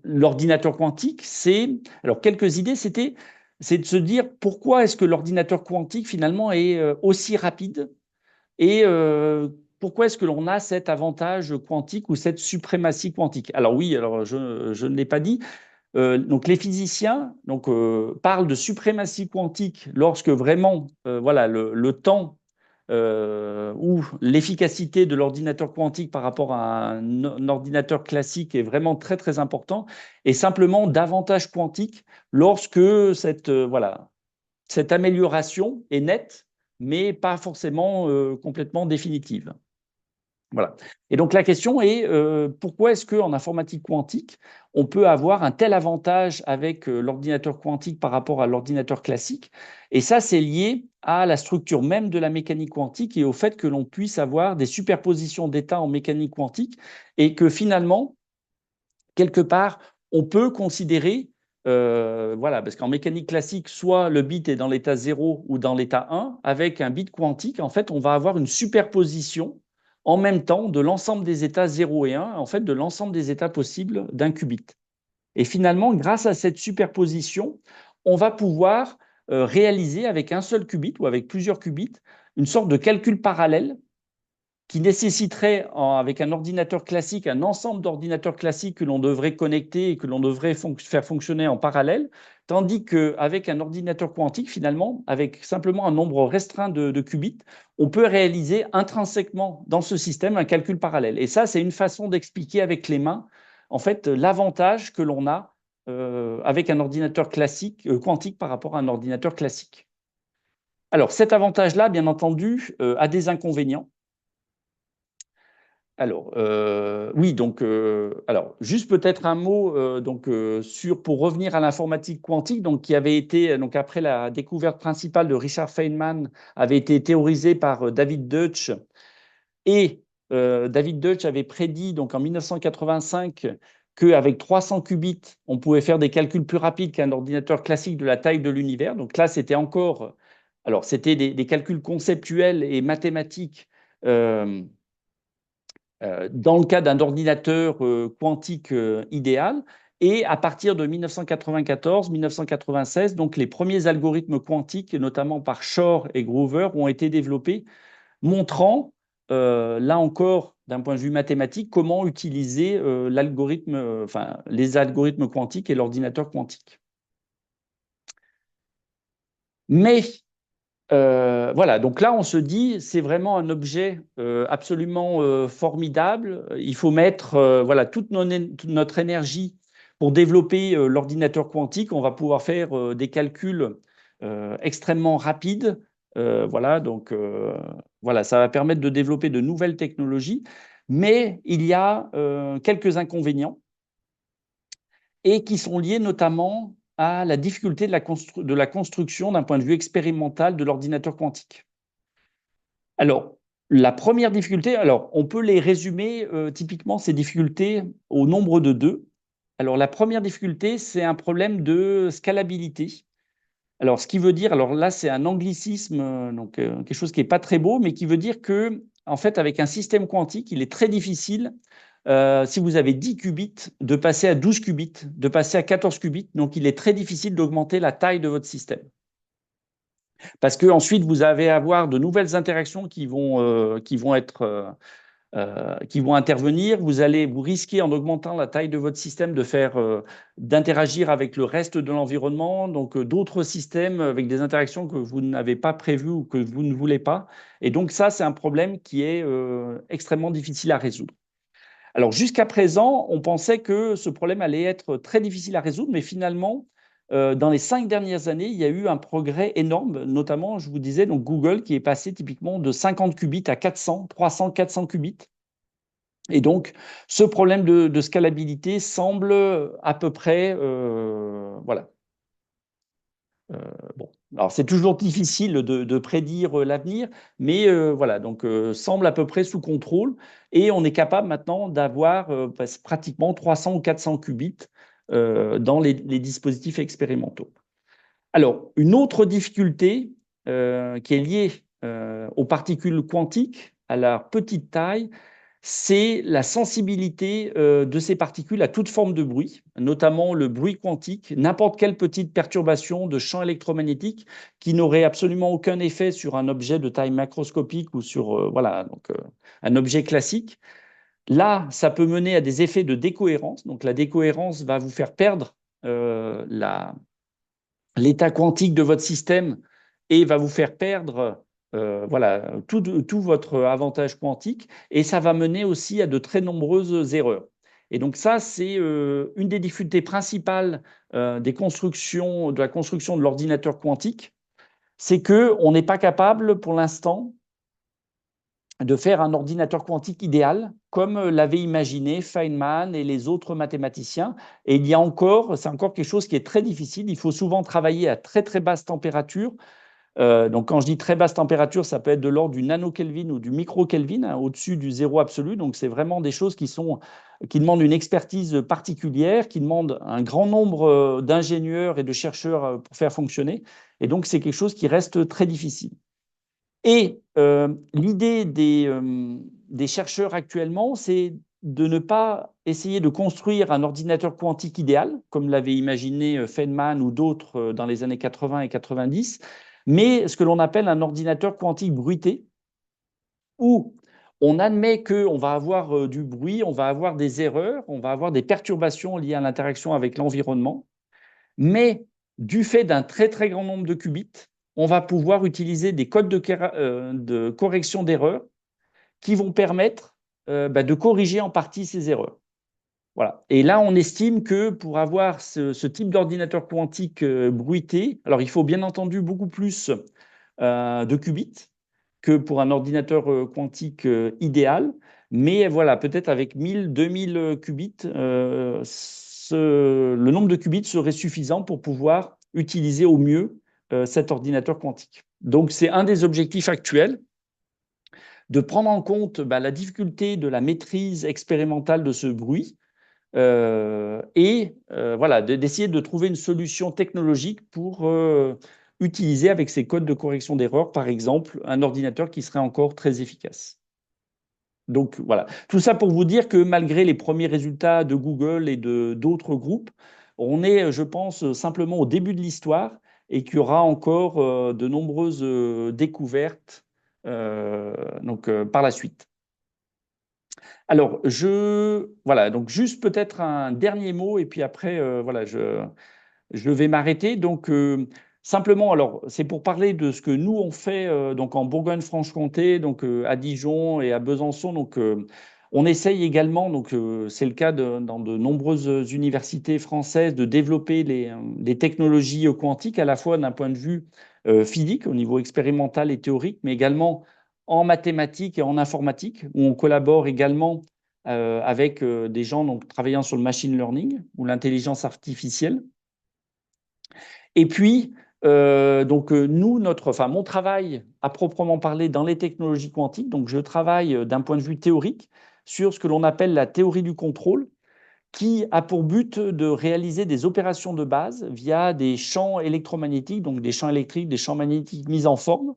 l'ordinateur quantique, alors quelques idées, c'est de se dire pourquoi est-ce que l'ordinateur quantique finalement est aussi rapide et pourquoi est-ce que l'on a cet avantage quantique ou cette suprématie quantique. Alors oui, alors je ne l'ai pas dit. Donc les physiciens parlent de suprématie quantique lorsque vraiment voilà, le temps où l'efficacité de l'ordinateur quantique par rapport à un ordinateur classique est vraiment très très important, et simplement davantage quantique lorsque voilà, cette amélioration est nette, mais pas forcément complètement définitive. Voilà. Et donc la question est pourquoi est-ce qu'en informatique quantique, on peut avoir un tel avantage avec l'ordinateur quantique par rapport à l'ordinateur classique? Et ça, c'est lié à la structure même de la mécanique quantique et au fait que l'on puisse avoir des superpositions d'états en mécanique quantique et que finalement, quelque part, on peut considérer, voilà, parce qu'en mécanique classique, soit le bit est dans l'état 0 ou dans l'état 1, avec un bit quantique, en fait, on va avoir une superposition en même temps de l'ensemble des états 0 et 1, en fait, de l'ensemble des états possibles d'un qubit. Et finalement, grâce à cette superposition, on va pouvoir réaliser avec un seul qubit ou avec plusieurs qubits une sorte de calcul parallèle qui nécessiterait, avec un ordinateur classique, un ensemble d'ordinateurs classiques que l'on devrait connecter et que l'on devrait faire fonctionner en parallèle, tandis qu'avec un ordinateur quantique, finalement, avec simplement un nombre restreint de qubits, on peut réaliser intrinsèquement dans ce système un calcul parallèle. Et ça, c'est une façon d'expliquer avec les mains, en fait, l'avantage que l'on a avec un ordinateur classique, quantique par rapport à un ordinateur classique. Alors, cet avantage-là, bien entendu, a des inconvénients. Alors, oui, donc, alors, juste peut-être un mot pour revenir à l'informatique quantique, donc, qui avait été, donc, après la découverte principale de Richard Feynman, avait été théorisée par David Deutsch. Et David Deutsch avait prédit donc, en 1985 qu'avec 300 qubits, on pouvait faire des calculs plus rapides qu'un ordinateur classique de la taille de l'univers. Donc là, c'était encore, alors, c'était des calculs conceptuels et mathématiques. Dans le cas d'un ordinateur quantique idéal. Et à partir de 1994-1996, donc les premiers algorithmes quantiques, notamment par Shor et Grover, ont été développés, montrant, là encore, d'un point de vue mathématique, comment utiliser les algorithmes quantiques et l'ordinateur quantique. Mais voilà, donc là, on se dit, c'est vraiment un objet absolument formidable. Il faut mettre voilà, toute notre énergie pour développer l'ordinateur quantique. On va pouvoir faire des calculs extrêmement rapides. Voilà, donc voilà, ça va permettre de développer de nouvelles technologies. Mais il y a quelques inconvénients et qui sont liés notamment à la difficulté de la construction d'un point de vue expérimental de l'ordinateur quantique. Alors, la première difficulté, alors on peut les résumer typiquement ces difficultés au nombre de deux. Alors la première difficulté, c'est un problème de scalabilité. Alors ce qui veut dire, alors là c'est un anglicisme, quelque chose qui n'est pas très beau, mais qui veut dire que en fait avec un système quantique, il est très difficile si vous avez 10 qubits, de passer à 12 qubits, de passer à 14 qubits. Donc, il est très difficile d'augmenter la taille de votre système. Parce qu'ensuite, vous allez avoir de nouvelles interactions qui vont être qui vont intervenir. Vous risquez, en augmentant la taille de votre système, d'interagir avec le reste de l'environnement, donc d'autres systèmes avec des interactions que vous n'avez pas prévues ou que vous ne voulez pas. Et donc ça, c'est un problème qui est extrêmement difficile à résoudre. Alors jusqu'à présent, on pensait que ce problème allait être très difficile à résoudre, mais finalement, dans les 5 dernières années, il y a eu un progrès énorme, notamment, je vous disais, donc Google qui est passé typiquement de 50 qubits à 400, 300, 400 qubits. Et donc, ce problème de scalabilité semble à peu près, voilà. Bon, alors c'est toujours difficile de prédire l'avenir, mais voilà, donc semble à peu près sous contrôle, et on est capable maintenant d'avoir pratiquement 300 ou 400 qubits dans les dispositifs expérimentaux. Alors, une autre difficulté qui est liée aux particules quantiques, à leur petite taille, c'est la sensibilité de ces particules à toute forme de bruit, notamment le bruit quantique, n'importe quelle petite perturbation de champ électromagnétique qui n'aurait absolument aucun effet sur un objet de taille macroscopique ou sur voilà, donc, un objet classique. Là, ça peut mener à des effets de décohérence. Donc la décohérence va vous faire perdre l'état quantique de votre système et va vous faire perdre voilà, tout votre avantage quantique, et ça va mener aussi à de très nombreuses erreurs. Et donc ça, c'est une des difficultés principales de la construction de l'ordinateur quantique, c'est qu'on n'est pas capable pour l'instant de faire un ordinateur quantique idéal, comme l'avaient imaginé Feynman et les autres mathématiciens. Et c'est encore quelque chose qui est très difficile. Il faut souvent travailler à très très basse température. Donc quand je dis très basse température, ça peut être de l'ordre du nano-Kelvin ou du micro-Kelvin, hein, au-dessus du zéro absolu. Donc c'est vraiment des choses qui demandent une expertise particulière, qui demandent un grand nombre d'ingénieurs et de chercheurs pour faire fonctionner. Et donc c'est quelque chose qui reste très difficile. Et l'idée des chercheurs actuellement, c'est de ne pas essayer de construire un ordinateur quantique idéal, comme l'avait imaginé Feynman ou d'autres dans les années 80 et 90, mais ce que l'on appelle un ordinateur quantique bruité, où on admet qu'on va avoir du bruit, on va avoir des erreurs, on va avoir des perturbations liées à l'interaction avec l'environnement, mais du fait d'un très très grand nombre de qubits, on va pouvoir utiliser des codes de correction d'erreurs qui vont permettre de corriger en partie ces erreurs. Voilà. Et là, on estime que pour avoir ce type d'ordinateur quantique bruité, alors il faut bien entendu beaucoup plus de qubits que pour un ordinateur quantique idéal, mais voilà, peut-être avec 1000, 2000 qubits, le nombre de qubits serait suffisant pour pouvoir utiliser au mieux cet ordinateur quantique. Donc, c'est un des objectifs actuels, de prendre en compte la difficulté de la maîtrise expérimentale de ce bruit et voilà, d'essayer de trouver une solution technologique pour utiliser avec ces codes de correction d'erreur, par exemple, un ordinateur qui serait encore très efficace. Donc voilà, tout ça pour vous dire que malgré les premiers résultats de Google et de d'autres groupes, on est, je pense, simplement au début de l'histoire, et qu'il y aura encore de nombreuses découvertes par la suite. Alors, voilà, donc juste peut-être un dernier mot, et puis après, voilà, je vais m'arrêter. Donc, simplement, alors, c'est pour parler de ce que nous, on fait donc en Bourgogne-Franche-Comté, donc à Dijon et à Besançon. Donc, on essaye également, donc c'est le cas dans de nombreuses universités françaises, de développer des technologies quantiques, à la fois d'un point de vue physique, au niveau expérimental et théorique, mais également en mathématiques et en informatique, où on collabore également avec des gens donc, travaillant sur le machine learning ou l'intelligence artificielle. Et puis, mon travail à proprement parler dans les technologies quantiques, donc je travaille d'un point de vue théorique sur ce que l'on appelle la théorie du contrôle, qui a pour but de réaliser des opérations de base via des champs électromagnétiques, donc des champs électriques, des champs magnétiques mis en forme,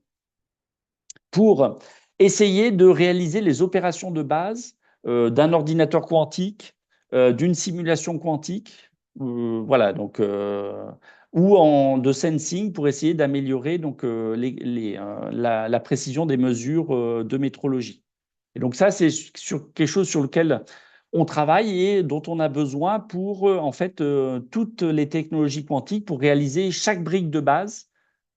pour essayer de réaliser les opérations de base d'un ordinateur quantique, d'une simulation quantique, voilà, donc, de sensing, pour essayer d'améliorer donc, la précision des mesures de métrologie. Et donc ça, c'est sur quelque chose sur lequel on travaille et dont on a besoin pour en fait toutes les technologies quantiques pour réaliser chaque brique de base.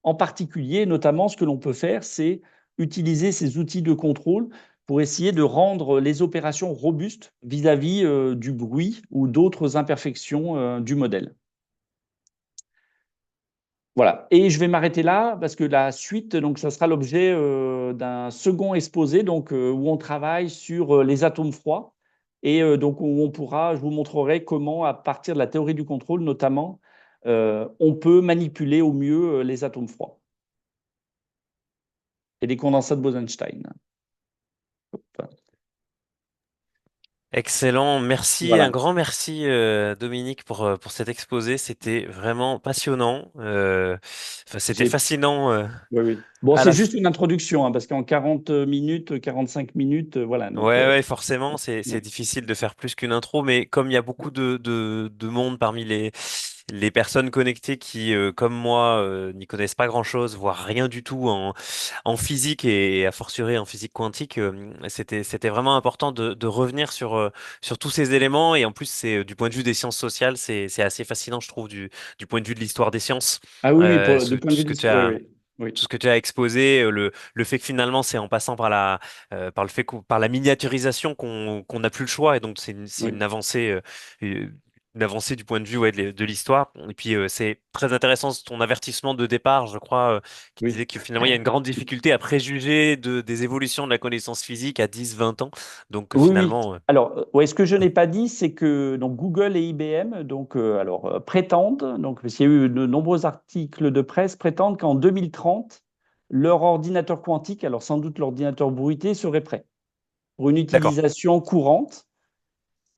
En particulier, notamment, ce que l'on peut faire, c'est utiliser ces outils de contrôle pour essayer de rendre les opérations robustes vis-à-vis du bruit ou d'autres imperfections du modèle. Voilà. Et je vais m'arrêter là parce que la suite, donc, ça sera l'objet d'un second exposé donc, où on travaille sur les atomes froids et donc où on pourra, je vous montrerai comment, à partir de la théorie du contrôle notamment, on peut manipuler au mieux les atomes froids et les condensats de Bose-Einstein. Excellent, merci, un Voilà. grand merci Dominique pour cet exposé, c'était vraiment passionnant, enfin, c'était J'ai fascinant Oui, oui. Bon, à c'est la juste une introduction, hein, parce qu'en 40 minutes, 45 minutes, voilà. Donc, Ouais, ouais, forcément, c'est ouais. difficile de faire plus qu'une intro, mais comme il y a beaucoup de monde parmi les personnes connectées qui, comme moi, n'y connaissent pas grand-chose, voire rien du tout en physique et a fortiori en physique quantique, c'était vraiment important de revenir sur tous ces éléments. Et en plus, c'est du point de vue des sciences sociales, c'est assez fascinant, je trouve, du point de vue de l'histoire des sciences, Ah oui, oui, du point tout de vue ce de que tu l'histoire, oui, as. oui. Oui, Tout ce que tu as exposé, le fait que finalement c'est en passant par le fait par la miniaturisation qu'on n'a plus le choix, et donc c'est oui, euh, une avancée du point de vue ouais, de l'histoire. Et puis c'est très intéressant ton avertissement de départ, je crois, qui oui. disait que finalement il y a une grande difficulté à préjuger des évolutions de la connaissance physique à 10, 20 ans. Donc Oui, oui. finalement, Alors, ouais, ce que je n'ai pas dit, c'est que donc, Google et IBM donc, alors, prétendent, donc, parce qu'il y a eu de nombreux articles de presse, prétendent qu'en 2030, leur ordinateur quantique, alors sans doute l'ordinateur bruité, serait prêt pour une d'accord. utilisation courante.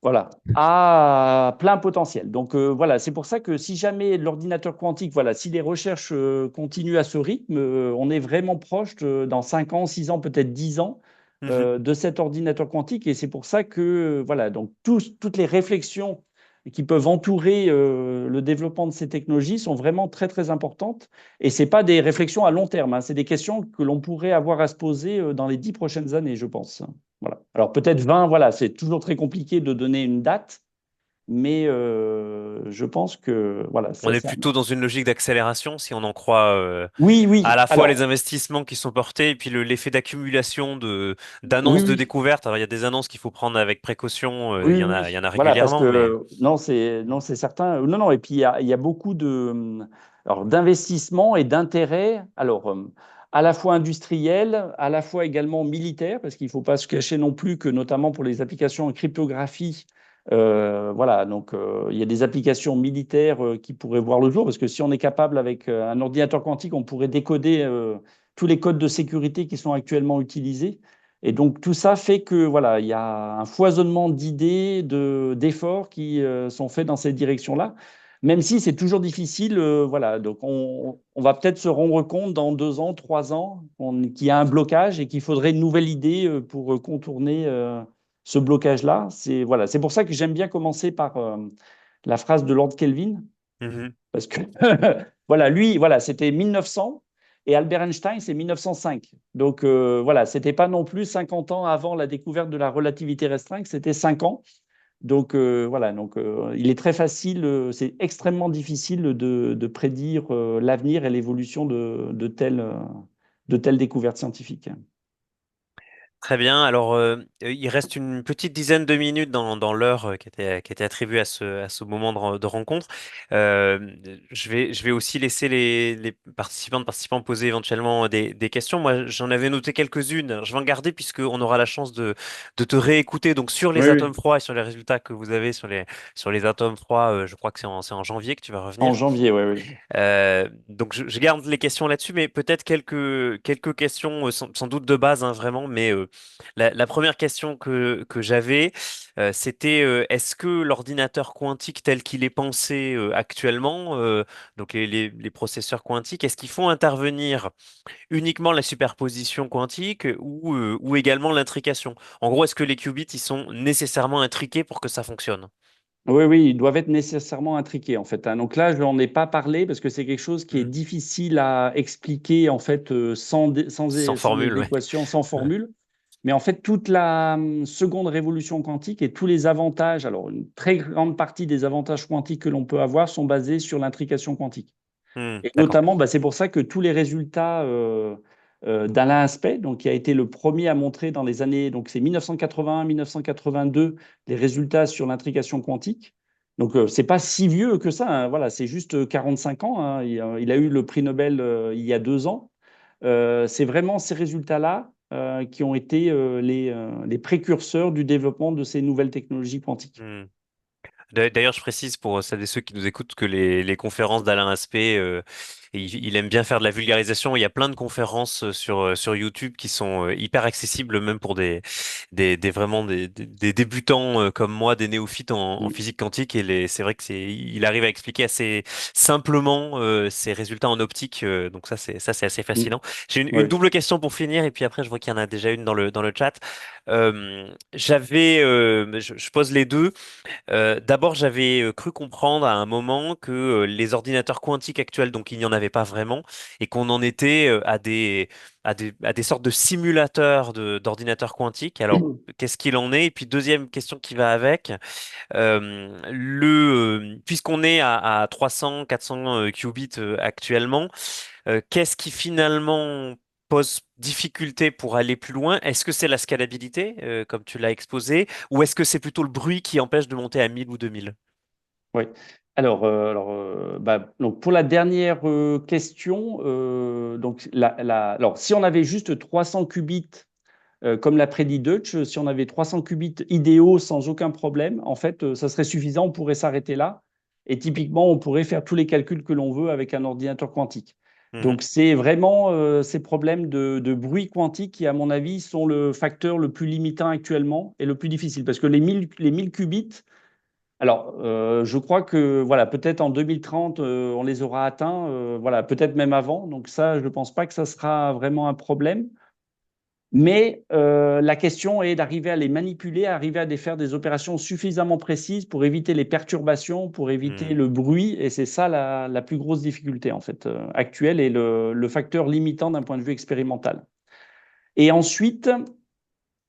Voilà, à plein potentiel. Donc voilà, c'est pour ça que si jamais l'ordinateur quantique, voilà, si les recherches continuent à ce rythme, on est vraiment proche dans 5 ans, 6 ans, peut-être 10 ans Mhm. de cet ordinateur quantique. Et c'est pour ça que voilà, donc toutes les réflexions qui peuvent entourer le développement de ces technologies sont vraiment très très importantes. Et c'est pas des réflexions à long terme, hein, c'est des questions que l'on pourrait avoir à se poser dans les 10 prochaines années, je pense. Voilà. Alors peut-être 20, voilà, c'est toujours très compliqué de donner une date, mais je pense que voilà, On ça, est plutôt dans une logique d'accélération si on en croit Oui, à oui. la fois les Alors, investissements qui sont portés et puis l'effet d'accumulation oui, d'annonces de oui. découvertes. Alors il y a des annonces qu'il faut prendre avec précaution, Oui, il oui, y en a voilà, parce régulièrement, mais que non, c'est certain. Non, non, et puis il y a beaucoup alors, d'investissements et d'intérêts, alors à la fois industriels, à la fois également militaires, parce qu'il ne faut pas se cacher non plus que notamment pour les applications en cryptographie, voilà, donc il y a des applications militaires qui pourraient voir le jour, parce que si on est capable avec un ordinateur quantique, on pourrait décoder tous les codes de sécurité qui sont actuellement utilisés. Et donc tout ça fait que voilà, il y a un foisonnement d'idées, d'efforts qui sont faits dans cette direction-là, même si c'est toujours difficile. Voilà, donc on va peut-être se rendre compte dans 2 ans, 3 ans, qu'il y a un blocage et qu'il faudrait une nouvelle idée pour contourner ce blocage-là. C'est voilà, c'est pour ça que j'aime bien commencer par la phrase de Lord Kelvin, mhm. parce que voilà, lui, voilà, c'était 1900 et Albert Einstein, c'est 1905. Donc voilà, c'était pas non plus 50 ans avant la découverte de la relativité restreinte, c'était 5 ans. Donc voilà, donc il est très facile, c'est extrêmement difficile de prédire l'avenir et l'évolution de telles découvertes scientifiques. Très bien. Alors, il reste une petite dizaine de minutes dans l'heure qui était attribuée à ce moment de rencontre. Je vais aussi laisser les participants poser éventuellement des questions. Moi, j'en avais noté quelques-unes. Alors, je vais en garder puisqu'on aura la chance de te réécouter. Donc, sur les Oui, atomes oui. froids et sur les résultats que vous avez sur les atomes froids, je crois que c'est en janvier que tu vas En revenir. janvier, oui, oui. Donc je garde les questions là-dessus, mais peut-être quelques questions sans doute de base, hein, vraiment. Mais la première question que j'avais, c'était est-ce que l'ordinateur quantique tel qu'il est pensé actuellement, donc les processeurs quantiques, est-ce qu'ils font intervenir uniquement la superposition quantique ou également l'intrication? En gros, est-ce que les qubits ils sont nécessairement intriqués pour que ça fonctionne, Oui, oui, ils doivent être nécessairement intriqués en fait, hein. Donc là, je n'en ai pas parlé parce que c'est quelque chose qui est Mhm. difficile à expliquer en fait sans Sans sans formule, ouais. équation, sans formule. Mais en fait, toute la seconde révolution quantique et tous les avantages, alors une très grande partie des avantages quantiques que l'on peut avoir sont basés sur l'intrication quantique. Et D'accord. notamment, bah, c'est pour ça que tous les résultats d'Alain Aspect, donc, qui a été le premier à montrer dans les années, donc c'est 1981-1982, les résultats sur l'intrication quantique. Donc, c'est pas si vieux que ça, hein, voilà, c'est juste 45 ans, hein. Il a eu le prix Nobel il y a 2 ans. C'est vraiment ces résultats-là qui ont été les précurseurs du développement de ces nouvelles technologies quantiques. Hmm. D'ailleurs, je précise pour celles et ceux qui nous écoutent que les conférences d'Alain Aspect, il aime bien faire de la vulgarisation. Il y a plein de conférences sur YouTube qui sont hyper accessibles, même pour vraiment des débutants comme moi, des néophytes en Mm. physique quantique. Et c'est vrai que il arrive à expliquer assez simplement ces résultats en optique. Donc ça, c'est assez Mm. fascinant. J'ai une Ouais. double question pour finir, et puis après, je vois qu'il y en a déjà une dans le chat. Je pose les deux. D'abord, j'avais cru comprendre à un moment que les ordinateurs quantiques actuels, donc il n'y en avait pas vraiment, et qu'on en était à des sortes de simulateurs d'ordinateurs quantiques. Alors, qu'est-ce qu'il en est? Et puis, deuxième question qui va avec, puisqu'on est à 300, 400 qubits actuellement, qu'est-ce qui finalement pose difficulté pour aller plus loin? Est-ce que c'est la scalabilité, comme tu l'as exposé, ou est-ce que c'est plutôt le bruit qui empêche de monter à 1000 ou 2000? Oui. Bah, donc pour la dernière question, donc alors si on avait juste 300 qubits, comme l'a prédit Deutsch, si on avait 300 qubits idéaux sans aucun problème, en fait, ça serait suffisant, on pourrait s'arrêter là. Et typiquement, on pourrait faire tous les calculs que l'on veut avec un ordinateur quantique. Mhm. Donc, c'est vraiment ces problèmes de bruit quantique qui, à mon avis, sont le facteur le plus limitant actuellement et le plus difficile. Parce que les 1000 qubits, alors, je crois que voilà, peut-être en 2030, on les aura atteints, voilà, peut-être même avant. Donc ça, je ne pense pas que ça sera vraiment un problème. Mais la question est d'arriver à les manipuler, arriver à faire des opérations suffisamment précises pour éviter les perturbations, pour éviter Mhm. le bruit. Et c'est ça la plus grosse difficulté en fait actuelle et le facteur limitant d'un point de vue expérimental. Et ensuite,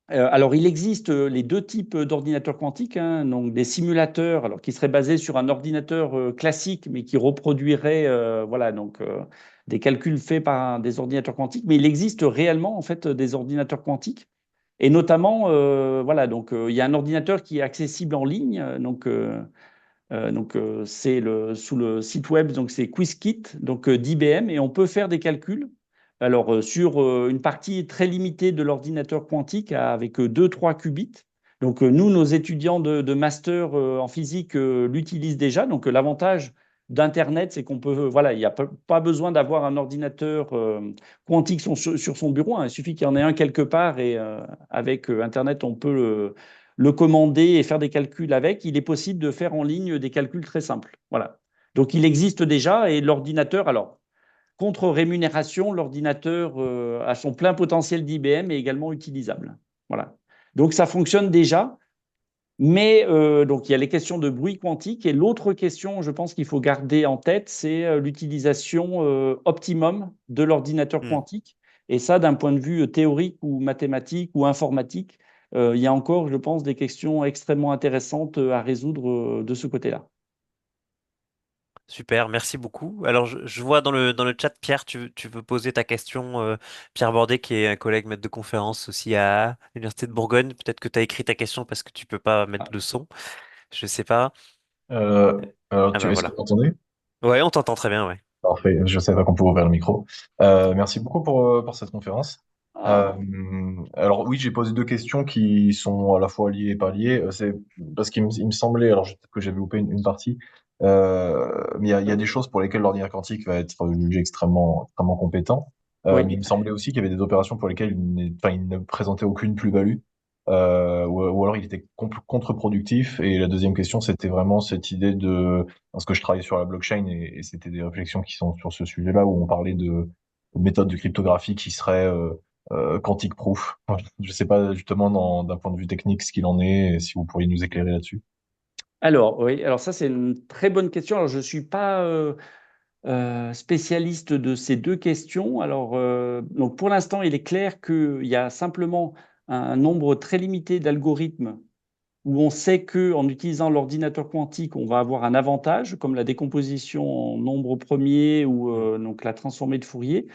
alors, il existe les deux types d'ordinateurs quantiques, hein, donc des simulateurs, alors qui seraient basés sur un ordinateur classique, mais qui reproduirait, voilà, donc des calculs faits par des ordinateurs quantiques. Mais il existe réellement en fait des ordinateurs quantiques, et notamment, voilà, donc il y a un ordinateur qui est accessible en ligne, c'est sous le site web, donc c'est Qiskit, donc d'IBM, et on peut faire des calculs. Alors, sur une partie très limitée de l'ordinateur quantique avec 2-3 qubits. Donc, nous, nos étudiants de master en physique l'utilisent déjà. Donc, l'avantage d'Internet, c'est qu'on peut, voilà, il n'y a pas besoin d'avoir un ordinateur quantique sur son bureau, hein. Il suffit qu'il y en ait un quelque part et avec Internet, on peut le commander et faire des calculs avec. Il est possible de faire en ligne des calculs très simples. Voilà. Donc, il existe déjà et l'ordinateur, alors, contre rémunération, l'ordinateur à son plein potentiel d'IBM est également utilisable. Voilà. Donc ça fonctionne déjà, mais donc il y a les questions de bruit quantique et l'autre question, je pense qu'il faut garder en tête, c'est l'utilisation optimum de l'ordinateur Mhm. quantique. Et ça, d'un point de vue théorique ou mathématique ou informatique, il y a encore, je pense, des questions extrêmement intéressantes à résoudre de ce côté-là. Super, merci beaucoup. Alors, je vois dans le chat, Pierre, tu veux poser ta question, Pierre Bordet, qui est un collègue maître de conférence aussi à l'Université de Bourgogne. Peut-être que tu as écrit ta question parce que tu peux pas mettre le son. Je sais pas. Alors, Ah ben est-ce que voilà. vous m'entendez? Ouais, on t'entend très bien, ouais. Parfait, je ne savais pas qu'on pouvait ouvrir le micro. Merci beaucoup pour cette conférence. Euh, Ah, alors oui, j'ai posé deux questions qui sont à la fois liées et pas liées. C'est parce il me semblait, alors peut-être que j'avais loupé une partie, mais il y a des choses pour lesquelles l'ordinateur quantique va être jugé extrêmement compétent. Mais oui. il me semblait aussi qu'il y avait des opérations pour lesquelles il ne présentait aucune plus-value. Ou alors il était contre-productif. Et la deuxième question, c'était vraiment cette idée de, parce que je travaille sur la blockchain et c'était des réflexions qui sont sur ce sujet-là où on parlait de méthodes de cryptographie qui seraient quantique proof. Enfin, je ne sais pas justement d'un point de vue technique ce qu'il en est et si vous pourriez nous éclairer là-dessus. Alors, oui, alors ça, c'est une très bonne question. Alors, je ne suis pas spécialiste de ces deux questions. Alors, donc pour l'instant, il est clair qu'il y a simplement un nombre très limité d'algorithmes où on sait qu'en utilisant l'ordinateur quantique, on va avoir un avantage, comme la décomposition en nombres premiers ou donc la transformée de Fourier.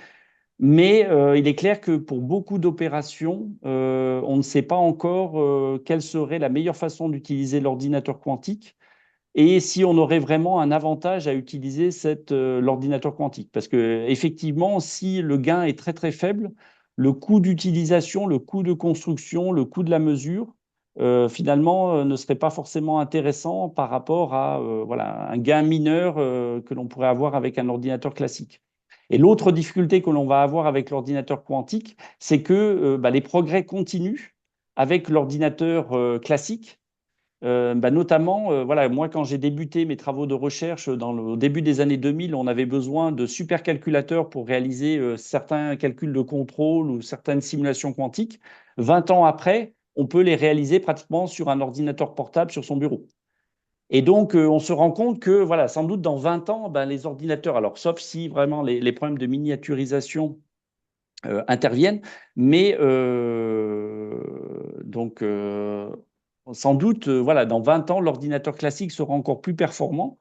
Mais il est clair que pour beaucoup d'opérations, on ne sait pas encore quelle serait la meilleure façon d'utiliser l'ordinateur quantique et si on aurait vraiment un avantage à utiliser l'ordinateur quantique. Parce que effectivement, si le gain est très très faible, le coût d'utilisation, le coût de construction, le coût de la mesure, finalement, ne serait pas forcément intéressant par rapport à voilà, un gain mineur que l'on pourrait avoir avec un ordinateur classique. Et l'autre difficulté que l'on va avoir avec l'ordinateur quantique, c'est que les progrès continuent avec l'ordinateur classique. Notamment, voilà, moi, quand j'ai débuté mes travaux de recherche au début des années 2000, on avait besoin de supercalculateurs pour réaliser certains calculs de contrôle ou certaines simulations quantiques. 20 ans après, on peut les réaliser pratiquement sur un ordinateur portable sur son bureau. Et donc, on se rend compte que, voilà, sans doute dans 20 ans, les ordinateurs, alors sauf si vraiment les problèmes de miniaturisation interviennent, mais donc sans doute, voilà, dans 20 ans, l'ordinateur classique sera encore plus performant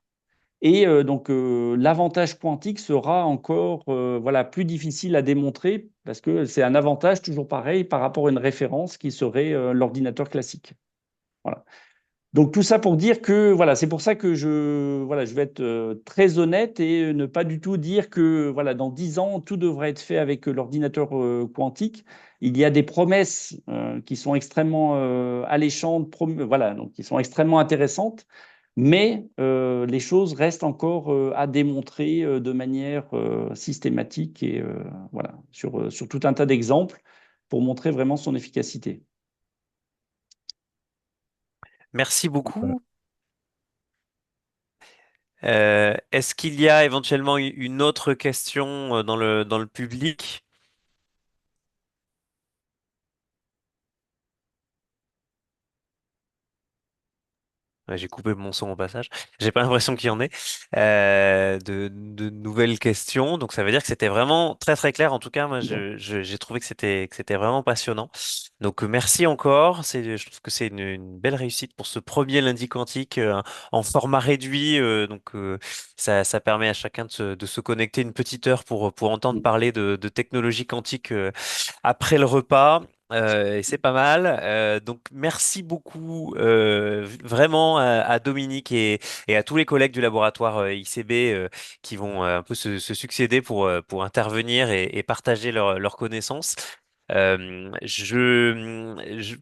et donc l'avantage quantique sera encore voilà, plus difficile à démontrer parce que c'est un avantage toujours pareil par rapport à une référence qui serait l'ordinateur classique. Voilà. Donc tout ça pour dire que voilà, c'est pour ça que voilà, je vais être très honnête et ne pas du tout dire que voilà, dans 10 ans, tout devrait être fait avec l'ordinateur quantique. Il y a des promesses qui sont extrêmement alléchantes, voilà, donc qui sont extrêmement intéressantes, mais les choses restent encore à démontrer de manière systématique et voilà, sur tout un tas d'exemples pour montrer vraiment son efficacité. Merci Voilà. beaucoup. Est-ce qu'il y a éventuellement une autre question dans le public? Ouais, j'ai coupé mon son au passage. J'ai pas l'impression qu'il y en ait de nouvelles questions. Donc ça veut dire que c'était vraiment très très clair. En tout cas, moi, Bon. j'ai trouvé que c'était vraiment passionnant. Donc merci encore. Je trouve que c'est une belle réussite pour ce premier lundi quantique en format réduit. Ça permet à chacun de se connecter une petite heure pour entendre parler de technologie quantique après le repas. Et c'est pas mal. Donc merci beaucoup vraiment à Dominique et à tous les collègues du laboratoire ICB qui vont un peu se succéder pour intervenir et partager leurs connaissances.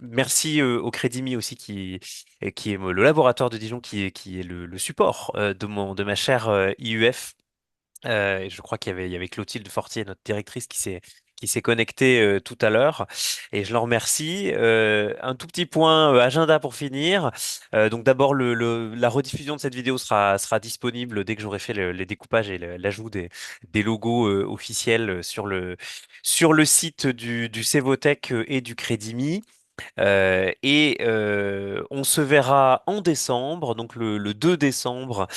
Merci au Crédit Me aussi qui est le laboratoire de Dijon qui est le support de ma chère IUF. Et je crois il y avait Clotilde Fortier, notre directrice, qui s'est connectée tout à l'heure. Et je l'en remercie. Un tout petit point agenda pour finir. Donc d'abord, la rediffusion de cette vidéo sera disponible dès que j'aurai fait les découpages et l'ajout des logos officiels sur le site du Cevotech et du Crédit Me. On se verra en décembre, donc le 2 décembre,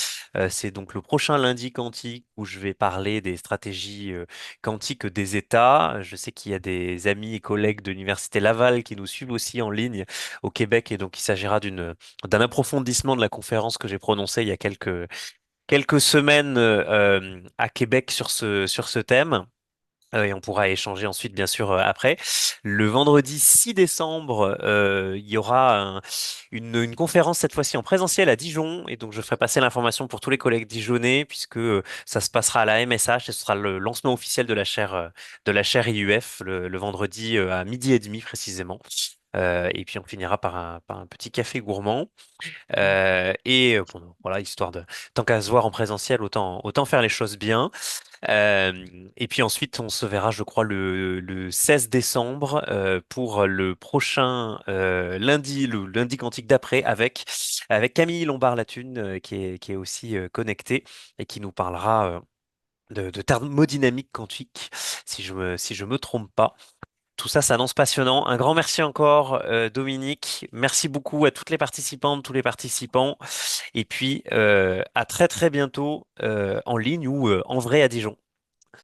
c'est donc le prochain lundi quantique où je vais parler des stratégies quantiques des États. Je sais qu'il y a des amis et collègues de l'Université Laval qui nous suivent aussi en ligne au Québec et donc il s'agira d'un approfondissement de la conférence que j'ai prononcée il y a quelques semaines à Québec sur ce thème. Et on pourra échanger ensuite, bien sûr, après. Le vendredi 6 décembre, il y aura une conférence, cette fois-ci en présentiel à Dijon. Et donc, je ferai passer l'information pour tous les collègues dijonnais, puisque ça se passera à la MSH et ce sera le lancement officiel de la chaire IUF le vendredi à midi et demi, précisément. Et puis, on finira par un petit café gourmand. Bon, voilà, histoire de, tant qu'à se voir en présentiel, autant faire les choses bien. Et puis ensuite, on se verra, je crois, le 16 décembre pour le prochain lundi, le lundi quantique d'après, avec Camille Lombard-Latune qui est aussi connectée et qui nous parlera de thermodynamique quantique, si je me trompe pas. Tout ça s'annonce passionnant. Un grand merci encore, Dominique. Merci beaucoup à toutes les participantes, tous les participants. Et puis, à très très bientôt en ligne ou en vrai à Dijon.